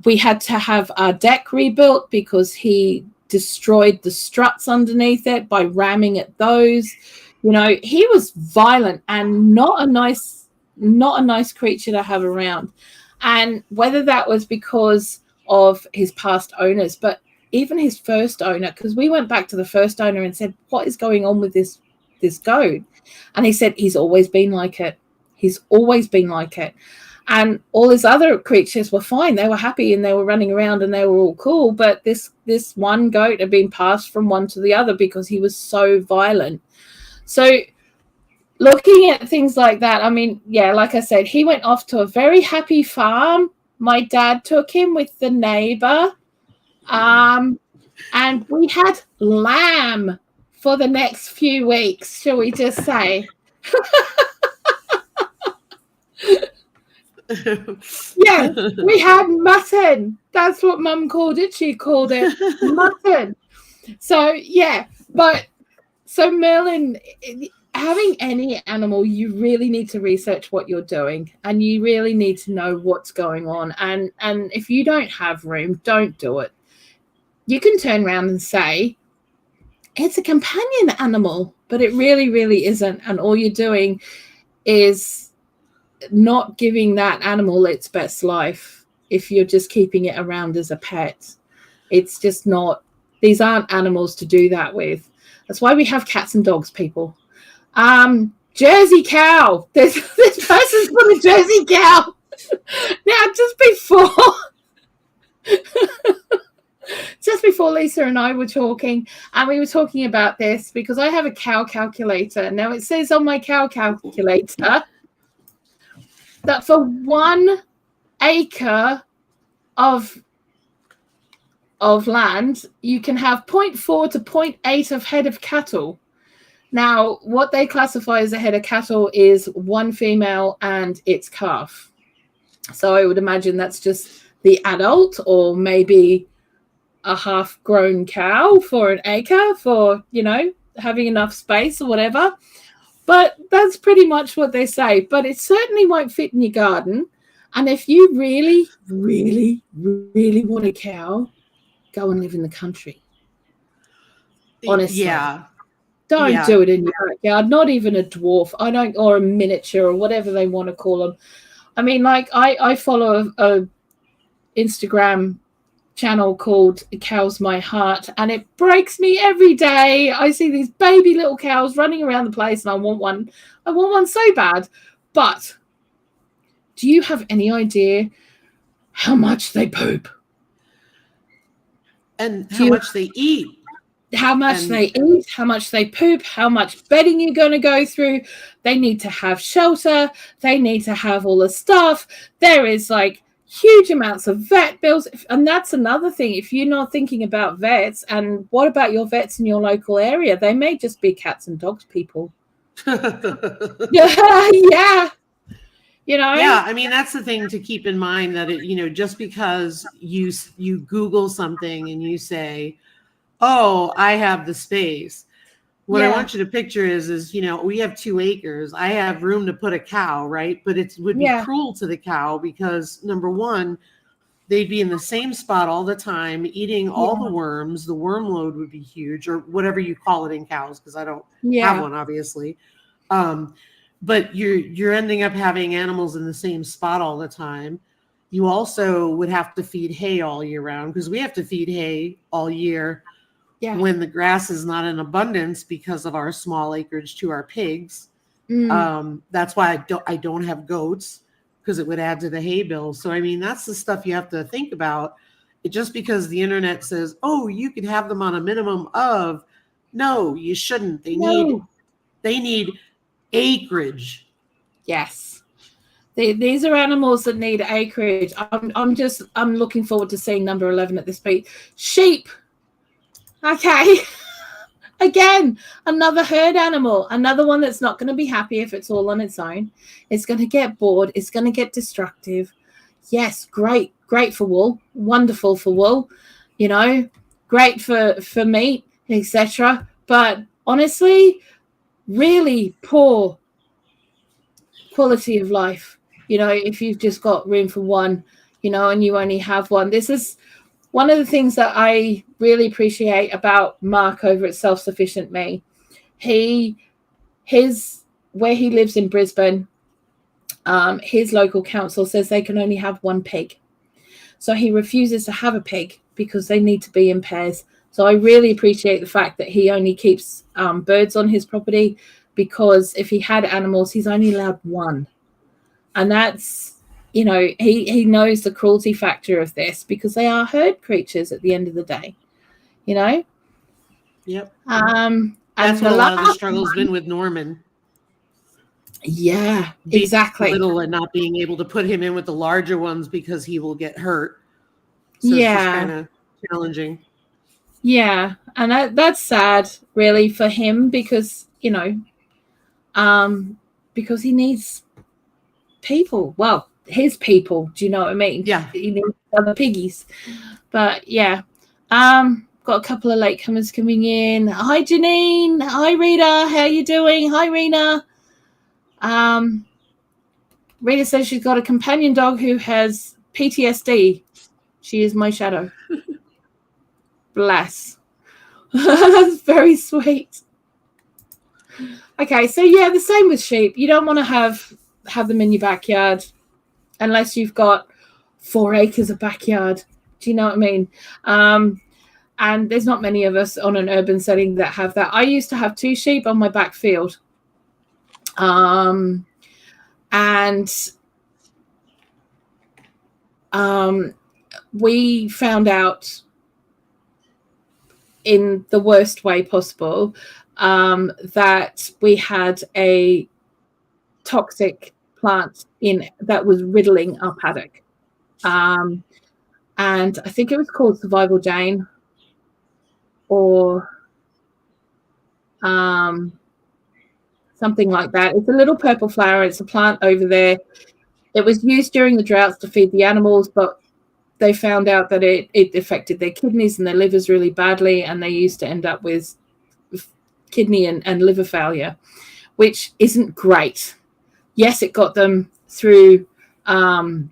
we had to have our deck rebuilt because he destroyed the struts underneath it by ramming at those. He was violent and not a nice creature to have around. And whether that was because of his past owners, but even his first owner, because we went back to the first owner and said, what is going on with this goat? And he said, he's always been like it. He's always been like it. And all his other creatures were fine. They were happy and they were running around and they were all cool. But this one goat had been passed from one to the other because he was so violent. So looking at things like that, like I said, he went off to a very happy farm. My dad took him with the neighbor. And we had lamb for the next few weeks, shall we just say. Yeah, we had mutton. That's what Mum called it. She called it mutton. So, yeah. So Merlin, having any animal, you really need to research what you're doing and you really need to know what's going on. And if you don't have room, don't do it. You can turn around and say, it's a companion animal, but it really, really isn't. And all you're doing is not giving that animal its best life if you're just keeping it around as a pet. It's just not. These aren't animals to do that with. That's why we have cats and dogs, people. Jersey cow. This person's got a Jersey cow. Now, just before Lisa and I were talking, and we were talking about this because I have a cow calculator. Now, it says on my cow calculator that for 1 acre of land, you can have 0.4 to 0.8 of head of cattle. Now, what they classify as a head of cattle is one female and its calf. So I would imagine that's just the adult or maybe a half-grown cow for an acre for, having enough space or whatever. But that's pretty much what they say. But it certainly won't fit in your garden. And if you really, really, really want a cow, go and live in the country. Honestly. Yeah. Don't do it in your backyard. Not even a dwarf. Or a miniature or whatever they want to call them. I follow a Instagram channel called Cows My Heart, and it breaks me every day. I see these baby little cows running around the place and I want one so bad. But do you have any idea how much they poop. And how much they eat. How much they eat, how much they poop, how much bedding you're going to go through. They need to have shelter. They need to have all the stuff. There is like huge amounts of vet bills. And that's another thing. If you're not thinking about vets, and what about your vets in your local area? They may just be cats and dogs people. Yeah. You know? Yeah, I mean, that's the thing to keep in mind, that just because you Google something and you say, oh, I have the space. What I want you to picture is, we have 2 acres. I have room to put a cow, right? But it would be cruel to the cow because, number one, they'd be in the same spot all the time, eating all the worms. The worm load would be huge, or whatever you call it in cows, because I don't have one, obviously. But you're ending up having animals in the same spot all the time. You also would have to feed hay all year round, because we have to feed hay all year when the grass is not in abundance because of our small acreage to our pigs. That's why I don't have goats, because it would add to the hay bill. So, I mean, that's the stuff you have to think about. Just because the internet says, oh, you could have them on a minimum of, no, you shouldn't. They need acreage. Yes. These are animals that need acreage. I'm looking forward to seeing number 11 at this beat. Sheep. Okay. Again, another herd animal, another one that's not going to be happy if it's all on its own. It's going to get bored. It's going to get destructive. Yes, great for wool. Wonderful for wool. Great for meat, etc. But honestly, really poor quality of life. If you've just got room for one, and you only have one. This is one of the things that I really appreciate about Mark over at Self-Sufficient Me. Where he lives in Brisbane, his local council says they can only have 1 pig. So he refuses to have a pig because they need to be in pairs. So I really appreciate the fact that he only keeps birds on his property, because if he had animals, he's only allowed 1. And that's, he knows the cruelty factor of this, because they are herd creatures at the end of the day, Yep. That's what a lot of the struggle's been with Norman. Yeah, exactly. Little and not being able to put him in with the larger ones because he will get hurt. So it's just kind of challenging. Yeah, and that's sad, really, for him, because because he needs people. Well, his people. Do you know what I mean? Yeah. He needs other piggies. But yeah, got a couple of latecomers coming in. Hi, Janine. Hi, Rita. How you doing? Hi, Rena. Rita says she's got a companion dog who has PTSD. She is my shadow. Bless. That's very sweet. Okay, so yeah, the same with sheep. You don't want to have them in your backyard unless you've got 4 acres of backyard. Do you know what I mean? And there's not many of us on an urban setting that have that. I used to have 2 sheep on my back field. We found out in the worst way possible that we had a toxic plant that was riddling our paddock. And I think it was called Survival Jane, or something like that. It's a little purple flower. It's a plant over there. It was used during the droughts to feed the animals, but they found out that it affected their kidneys and their livers really badly, and they used to end up with kidney and liver failure, which isn't great. Yes, it got them through the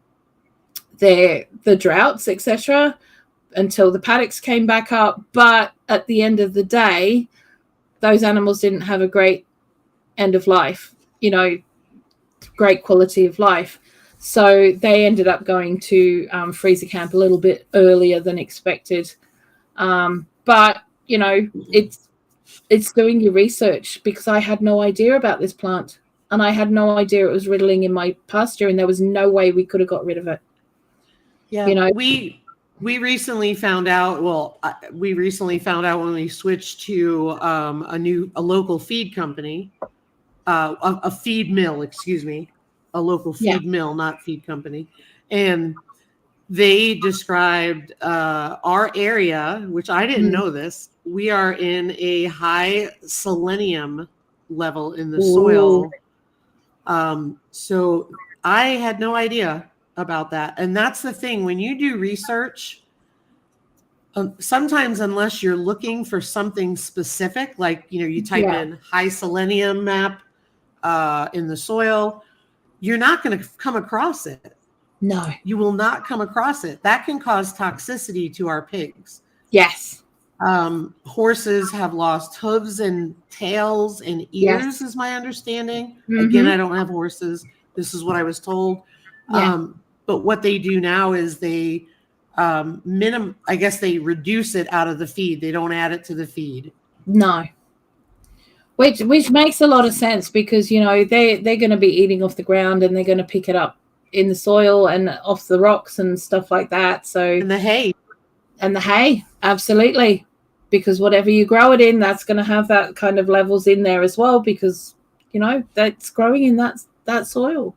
droughts, etc., until the paddocks came back up. But at the end of the day, those animals didn't have a great end of life, great quality of life. So they ended up going to freezer camp a little bit earlier than expected. But, it's doing your research, because I had no idea about this plant, and I had no idea it was riddling in my pasture, and there was no way we could have got rid of it. Yeah, you know. we recently found out. Well, we recently found out when we switched to a local feed company, a feed mill. Excuse me, a local Yeah. feed mill, not feed company, and they described our area, which I didn't know this. We are in a high selenium level in the Ooh. soil. So I had no idea about that. And that's the thing, when you do research, sometimes unless you're looking for something specific, like, you type Yeah. in high selenium map in the soil, you're not going to come across it. No. You will not come across it. That can cause toxicity to our pigs. Yes. Horses have lost hooves and tails and ears, Yes. is my understanding. Again, Mm-hmm. I don't have horses. This is what I was told. Yeah. But what they do now is they I guess they reduce it out of the feed. They don't add it to the feed. No. Which makes a lot of sense, because they're going to be eating off the ground, and they're going to pick it up in the soil and off the rocks and stuff like that. So, And the hay. and the hay, absolutely, because whatever you grow it in, that's going to have that kind of levels in there as well, because that's growing in that soil.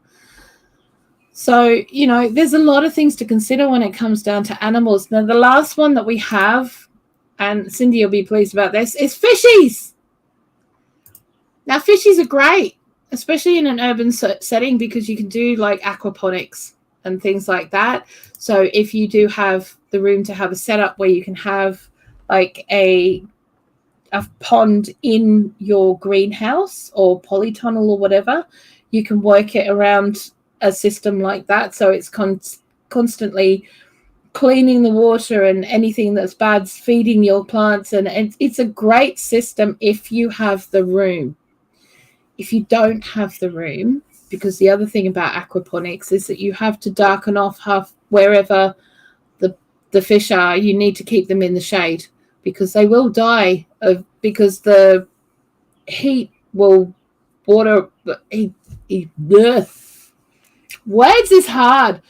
So there's a lot of things to consider when it comes down to animals. Now, the last one that we have, and Cindy will be pleased about this, is fishies. Now, fishies are great, especially in an urban setting, because you can do like aquaponics and things like that. So if you do have the room to have a setup where you can have like a pond in your greenhouse or polytunnel or whatever, you can work it around a system like that. So it's constantly cleaning the water, and anything that's bad's feeding your plants. And it's a great system if you have the room. If you don't have the room, because the other thing about aquaponics is that you have to darken off wherever the fish are. You need to keep them in the shade, because they will die because the heat will water. Words is hard.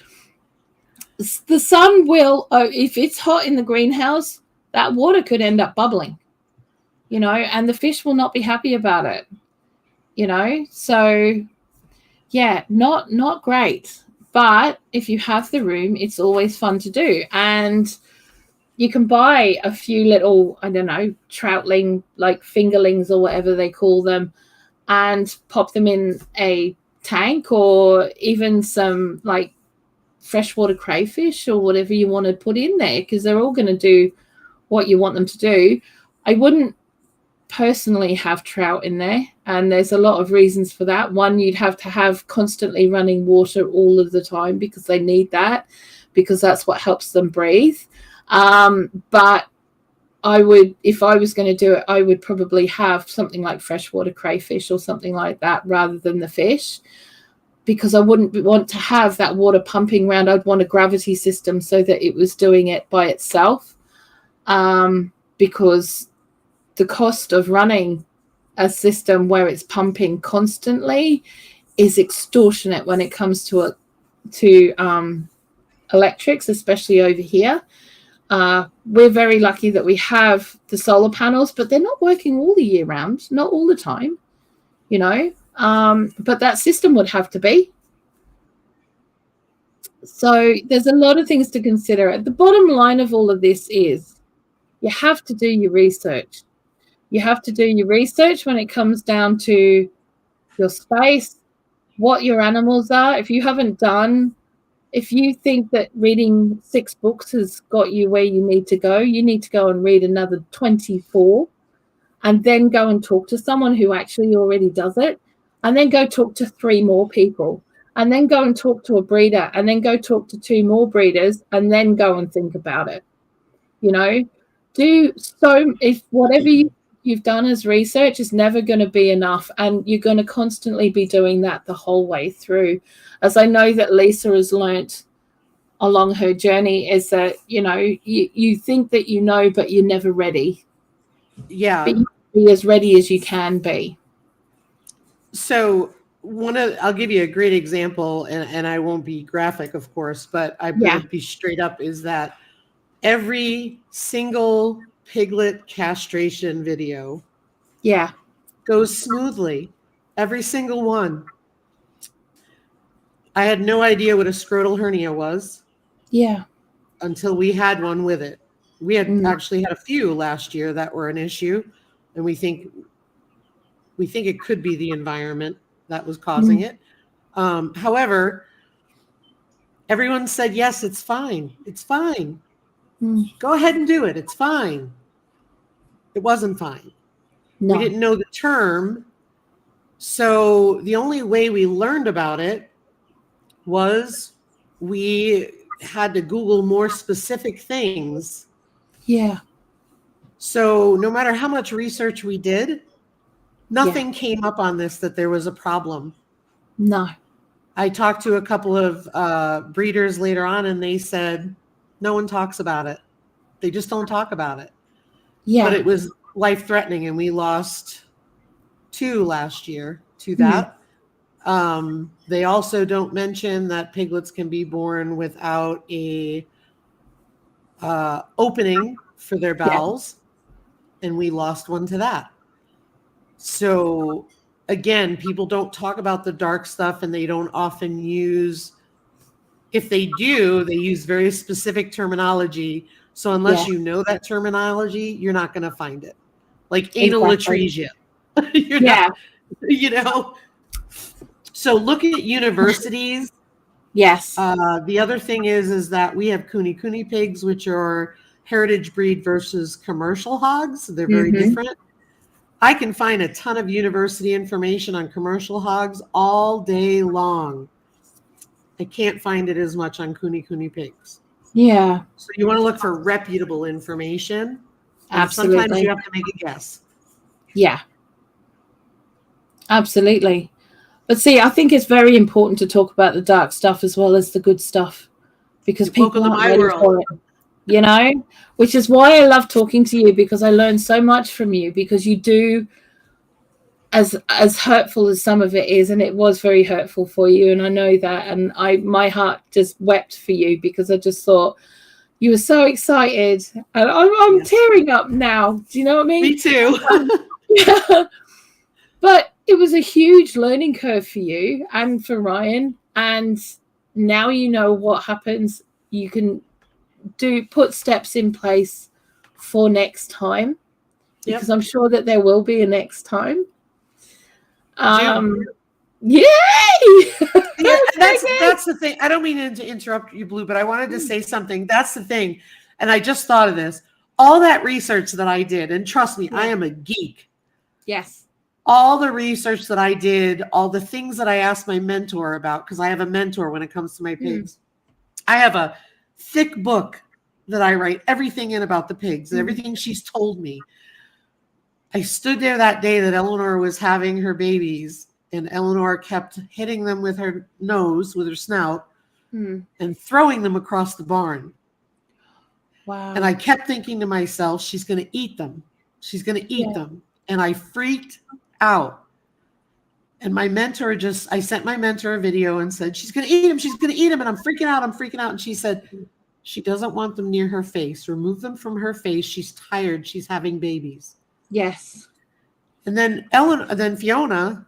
The sun will, if it's hot in the greenhouse, that water could end up bubbling, and the fish will not be happy about it. So yeah, not great. But if you have the room, it's always fun to do. And you can buy a few little, I don't know, troutling, like fingerlings or whatever they call them, and pop them in a tank, or even some like freshwater crayfish or whatever you want to put in there, because they're all going to do what you want them to do. I wouldn't personally have trout in there, and there's a lot of reasons for that. One, you'd have to have constantly running water all of the time, because they need that, because that's what helps them breathe. But I would, if I was going to do it, I would probably have something like freshwater crayfish or something like that rather than the fish, because I wouldn't want to have that water pumping around. I'd want a gravity system so that it was doing it by itself, because the cost of running a system where it's pumping constantly is extortionate when it comes to electrics, especially over here. We're very lucky that we have the solar panels, but they're not working all the year round, not all the time, but that system would have to be. So there's a lot of things to consider. The bottom line of all of this is you have to do your research. You have to do your research when it comes down to your space, what your animals are. If you think that reading 6 books has got you where you need to go and read another 24, and then go and talk to someone who actually already does it, and then go talk to 3 more people, and then go and talk to a breeder, and then go talk to 2 more breeders, and then go and think about it. If whatever you've done as research is never going to be enough, and you're going to constantly be doing that the whole way through. As I know that Lisa has learnt along her journey, is that you think that but you're never ready. Yeah, but you be as ready as you can be. So I'll give you a great example, and I won't be graphic, of course, but I'm going to be straight up, is that every single piglet castration video goes smoothly. Every single one. I had no idea what a scrotal hernia was. Yeah. Until we had one with it. We had actually had a few last year that were an issue, and we think it could be the environment that was causing it. However, everyone said, yes, it's fine. It's fine. Go ahead and do it. It's fine. It wasn't fine. No. We didn't know the term. So the only way we learned about it was we had to Google more specific things. Yeah. So no matter how much research we did, nothing came up on this that there was a problem. No. I talked to a couple of breeders later on, and they said, no one talks about it. They just don't talk about it. Yeah. But it was life-threatening, and we lost 2 last year to that. They also don't mention that piglets can be born without a opening for their bowels, and we lost one to that. So again, people don't talk about the dark stuff, and they don't often use, if they do, they use very specific terminology. So unless you know that terminology, you're not going to find it. Like anal atresia. You're not, you know. So look at universities. Yes. The other thing is that we have kune pigs, which are heritage breed versus commercial hogs. They're very different. I can find a ton of university information on commercial hogs all day long. I can't find it as much on kune pigs. Yeah. So you want to look for reputable information. Absolutely. Sometimes you have to make a guess. Yeah. Absolutely. But see, I think it's very important to talk about the dark stuff as well as the good stuff, because people aren't ready for it, you know, which is why I love talking to you, because I learn so much from you, because you do, as hurtful as some of it is, and it was very hurtful for you, and I know that, and my heart just wept for you, because I just thought you were so excited, and I'm tearing up now. Do you know what I mean? Me too. But it was a huge learning curve for you and for Ryan, and now you know what happens. You can put steps in place for next time, because I'm sure that there will be a next time. Yay! That's the thing. I don't mean to interrupt you, Blue, but I wanted to say something. That's the thing. And I just thought of this. All that research that I did, and trust me, I am a geek. Yes. All the research that I did, all the things that I asked my mentor about, because I have a mentor when it comes to my pigs. I have a thick book that I write everything in about the pigs, everything she's told me. I stood there that day that Eleanor was having her babies, and Eleanor kept hitting them with her nose, with her snout, and throwing them across the barn. Wow. And I kept thinking to myself, she's going to eat them. She's going to eat them. And I freaked out. And my mentor I sent my mentor a video and said, she's going to eat him. She's going to eat him. And I'm freaking out. And she said, she doesn't want them near her face. Remove them from her face. She's tired. She's having babies. Yes. And then Fiona,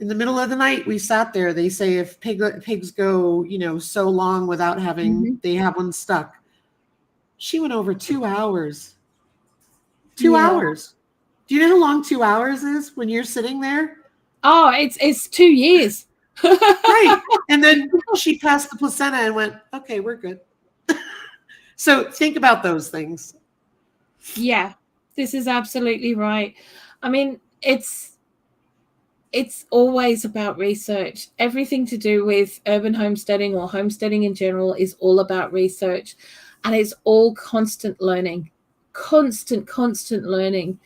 in the middle of the night, we sat there. They say if pigs go, so long without having, they have one stuck. She went over 2 hours. 2 hours. Do you know how long 2 hours is when you're sitting there? Oh, it's 2 years. Right. And then she passed the placenta and went, okay, we're good. So think about those things. Yeah, this is absolutely right. I mean, it's always about research. Everything to do with urban homesteading or homesteading in general is all about research. And it's all constant learning, constant learning.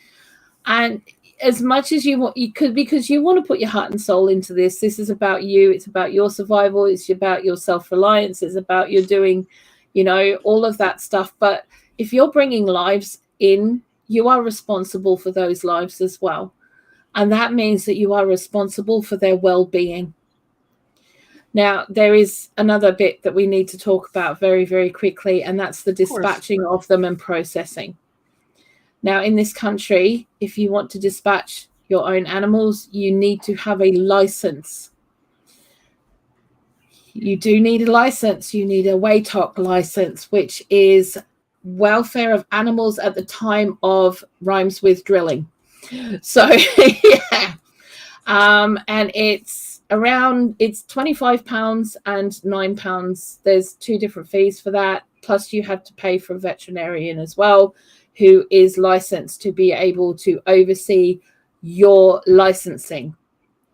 And as much as you could, because you want to put your heart and soul into this. This is about you. It's about your survival. It's about your self-reliance. It's about you doing, all of that stuff. But if you're bringing lives in, you are responsible for those lives as well. And that means that you are responsible for their well-being. Now, there is another bit that we need to talk about very, very quickly, and that's the dispatching of them and processing. Now, in this country, if you want to dispatch your own animals, you need to have a license. You do need a license. You need a WATOC license, which is welfare of animals at the time of rhymes with drilling. So, yeah. And it's £25 and £9. There's 2 different fees for that. Plus you have to pay for a veterinarian as well, who is licensed to be able to oversee your licensing.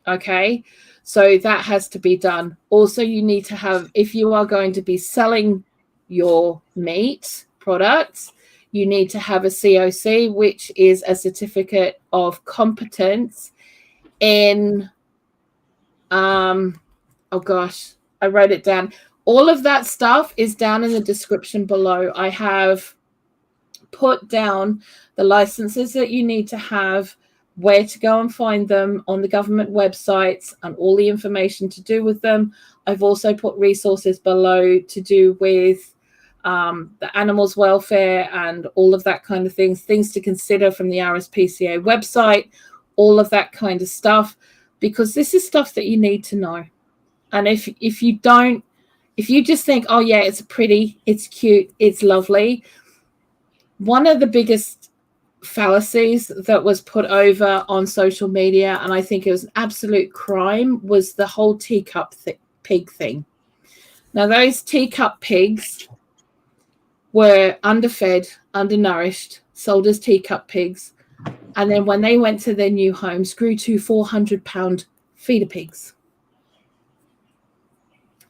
Okay. So that has to be done. Also, you need to have, if you are going to be selling your meat products, you need to have a COC, which is a certificate of competence in, oh gosh, I wrote it down. All of that stuff is down in the description below. I have put down the licenses that you need to have, where to go and find them on the government websites, and all the information to do with them. I've also put resources below to do with the animals' welfare and all of that kind of things to consider from the RSPCA website, all of that kind of stuff, because this is stuff that you need to know. And if you just think, oh yeah, it's pretty, it's cute, it's lovely, one of the biggest fallacies that was put over on social media, and I think it was an absolute crime, was the whole teacup pig thing. Now, those teacup pigs were underfed, undernourished, sold as teacup pigs, and then when they went to their new homes, grew to 400-pound feeder pigs.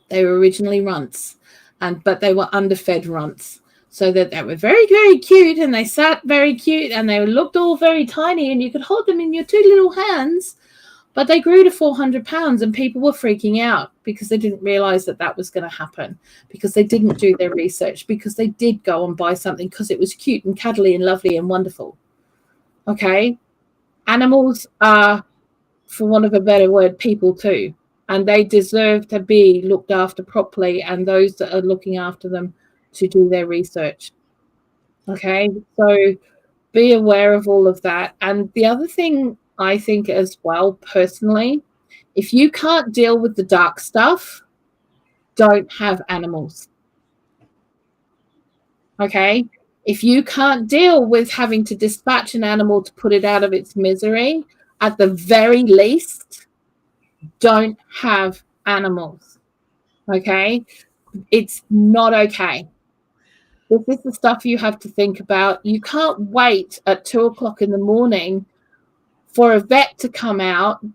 They were originally runts, but they were underfed runts. So that they were very, very cute, and they sat very cute, and they looked all very tiny, and you could hold them in your 2 little hands, but they grew to 400 pounds, and people were freaking out because they didn't realize that that was going to happen, because they didn't do their research, because they did go and buy something because it was cute and cuddly and lovely and wonderful. Okay? Animals are, for want of a better word, people too, and they deserve to be looked after properly, and those that are looking after them to do their research. Okay, so be aware of all of that. And the other thing I think as well, personally, if you can't deal with the dark stuff, don't have animals. Okay, if you can't deal with having to dispatch an animal to put it out of its misery, at the very least, don't have animals. Okay, it's not okay. This is the stuff you have to think about. You can't wait at 2 o'clock in the morning for a vet to come out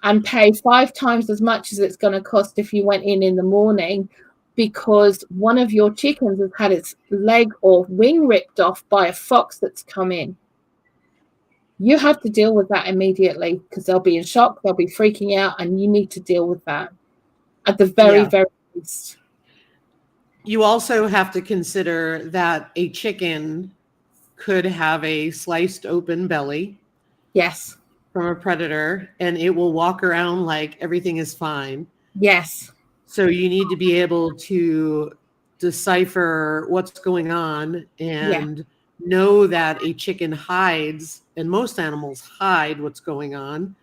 and pay 5 times as much as it's going to cost if you went in the morning, because one of your chickens has had its leg or wing ripped off by a fox that's come in. You have to deal with that immediately, because they'll be in shock, they'll be freaking out, and you need to deal with that at the very, very least. You also have to consider that a chicken could have a sliced open belly. Yes. From a predator, and it will walk around like everything is fine. Yes. So you need to be able to decipher what's going on and know that a chicken hides, and most animals hide what's going on.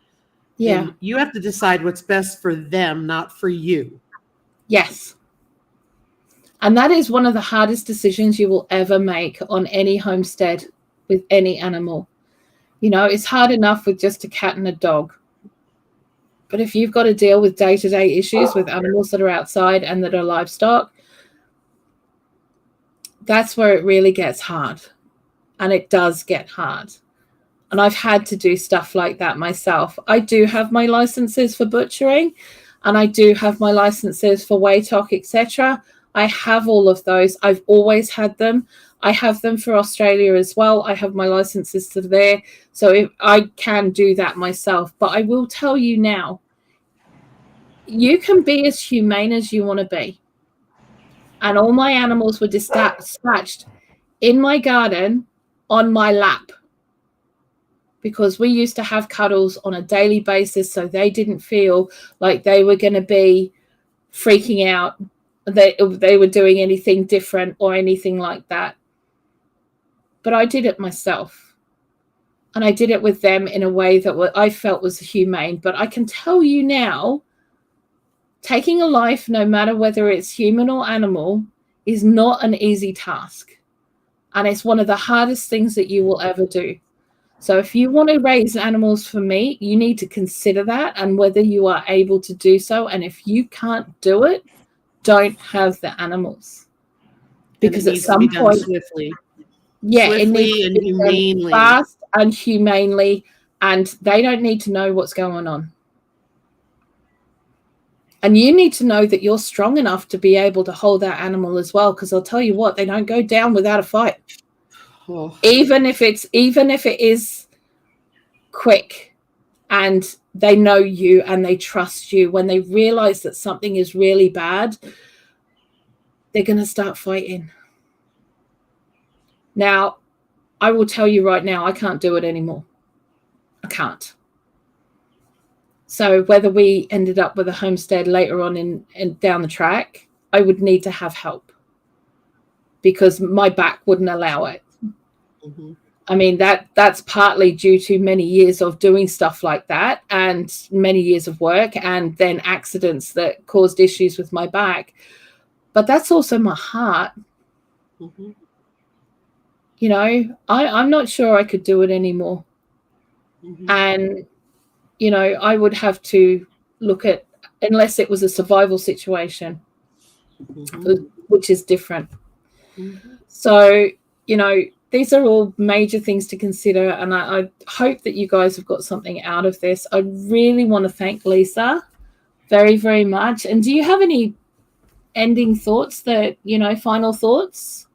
Yeah. And you have to decide what's best for them, not for you. Yes. And that is one of the hardest decisions you will ever make on any homestead with any animal. You know, it's hard enough with just a cat and a dog. But if you've got to deal with day-to-day issues with animals that are outside and that are livestock, that's where it really gets hard. And it does get hard. And I've had to do stuff like that myself. I do have my licenses for butchering, and I do have my licenses for WATOC, etc. I have all of those. I've always had them. I have them for Australia as well. I have my licenses to there. So if I can do that myself. But I will tell you now, you can be as humane as you want to be. And all my animals were dispatched in my garden on my lap. because we used to have cuddles on a daily basis, so they didn't feel like they were going to be freaking out, they were doing anything different or anything like that. But I did it myself, and I did it with them in a way that I felt was humane. But I can tell you now, taking a life, no matter whether it's human or animal, is not an easy task, and it's one of the hardest things that you will ever do. So if you want to raise animals for meat, you need to consider that and whether you are able to do so. And if you can't do it, don't have the animals. Because at some point, swiftly. Yeah, swiftly it needs and to be done humanely. fast and humanely, and they don't need to know what's going on. And you need to know that you're strong enough to be able to hold that animal as well, because I'll tell you what, they don't go down without a fight. Oh. Even if it is quick, and they know you and they trust you, when they realize that something is really bad, they're going to start fighting. Now, I will tell you right now, I can't do it anymore. I can't. So whether we ended up with a homestead later on in down the track, I would need to have help, because my back wouldn't allow it. Mm-hmm. I mean, that's partly due to many years of doing stuff like that and many years of work and then accidents that caused issues with my back. But that's also my heart. Mm-hmm. You know, I'm not sure I could do it anymore. Mm-hmm. And, you know, I would have to look at, unless it was a survival situation, Mm-hmm. which is different. Mm-hmm. So, you know, these are all major things to consider, and I hope that you guys have got something out of this. I really want to thank Lisa very, very much. And do you have any ending thoughts final thoughts?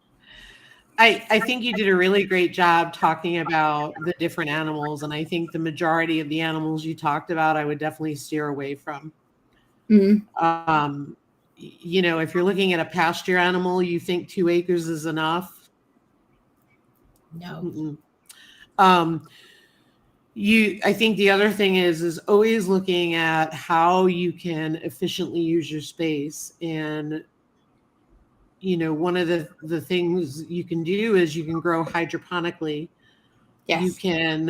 I think you did a really great job talking about the different animals, and I think the majority of the animals you talked about, I would definitely steer away from. Mm. You know, if you're looking at a pasture animal, you think 2 acres is enough. No. I think the other thing is always looking at how you can efficiently use your space. And, you know, one of the things you can do is you can grow hydroponically. Yes. You can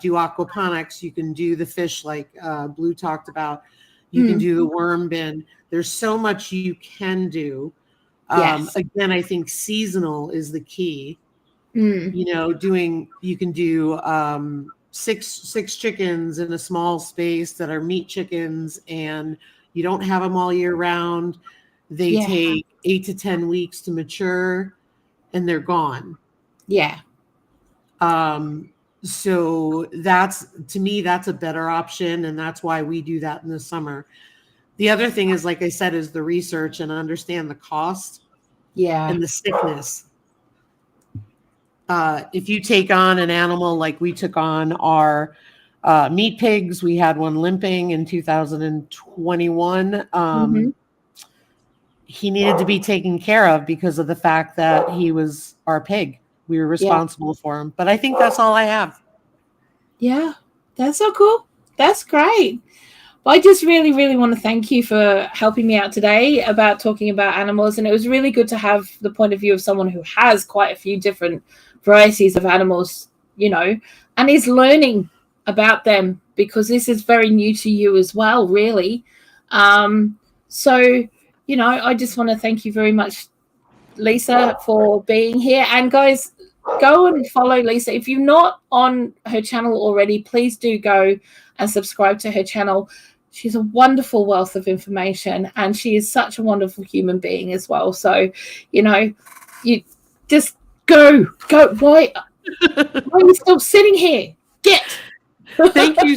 do aquaponics. You can do the fish like Blue talked about. You can do the worm bin. There's so much you can do. Yes. Again, I think seasonal is the key. Mm. You know, you can do 6 chickens in a small space that are meat chickens, and you don't have them all year round. They take 8 to 10 weeks to mature, and they're gone. Yeah. So to me, that's a better option, and that's why we do that in the summer. The other thing is, like I said, is the research and understand the cost. Yeah. And the sickness. If you take on an animal like we took on our meat pigs, we had one limping in 2021. He needed to be taken care of because of the fact that he was our pig. We were responsible for him. But I think that's all I have. Yeah, that's so cool. That's great. Well, I just really, really want to thank you for helping me out today about talking about animals. And it was really good to have the point of view of someone who has quite a few different varieties of animals, you know, and is learning about them, because this is very new to you as well, really. So, you know, I just want to thank you very much, Lisa, for being here. And guys, go and follow Lisa. If you're not on her channel already, please do go and subscribe to her channel. She's a wonderful wealth of information, and she is such a wonderful human being as well. So, you know, you just go. Why are you still sitting here? Get. Thank you.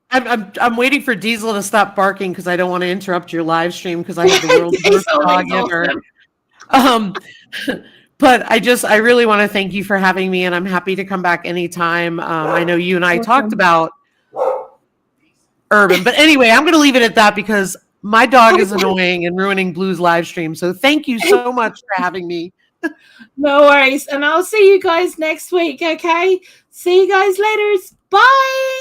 I'm waiting for Diesel to stop barking because I don't want to interrupt your live stream because I have the world's worst dog ever. But I really want to thank you for having me, and I'm happy to come back anytime. I know you and I talked about urban, but anyway, I'm going to leave it at that because my dog is annoying and ruining Blue's live stream. So thank you so much for having me. No worries. And I'll see you guys next week. Okay. See you guys later. Bye.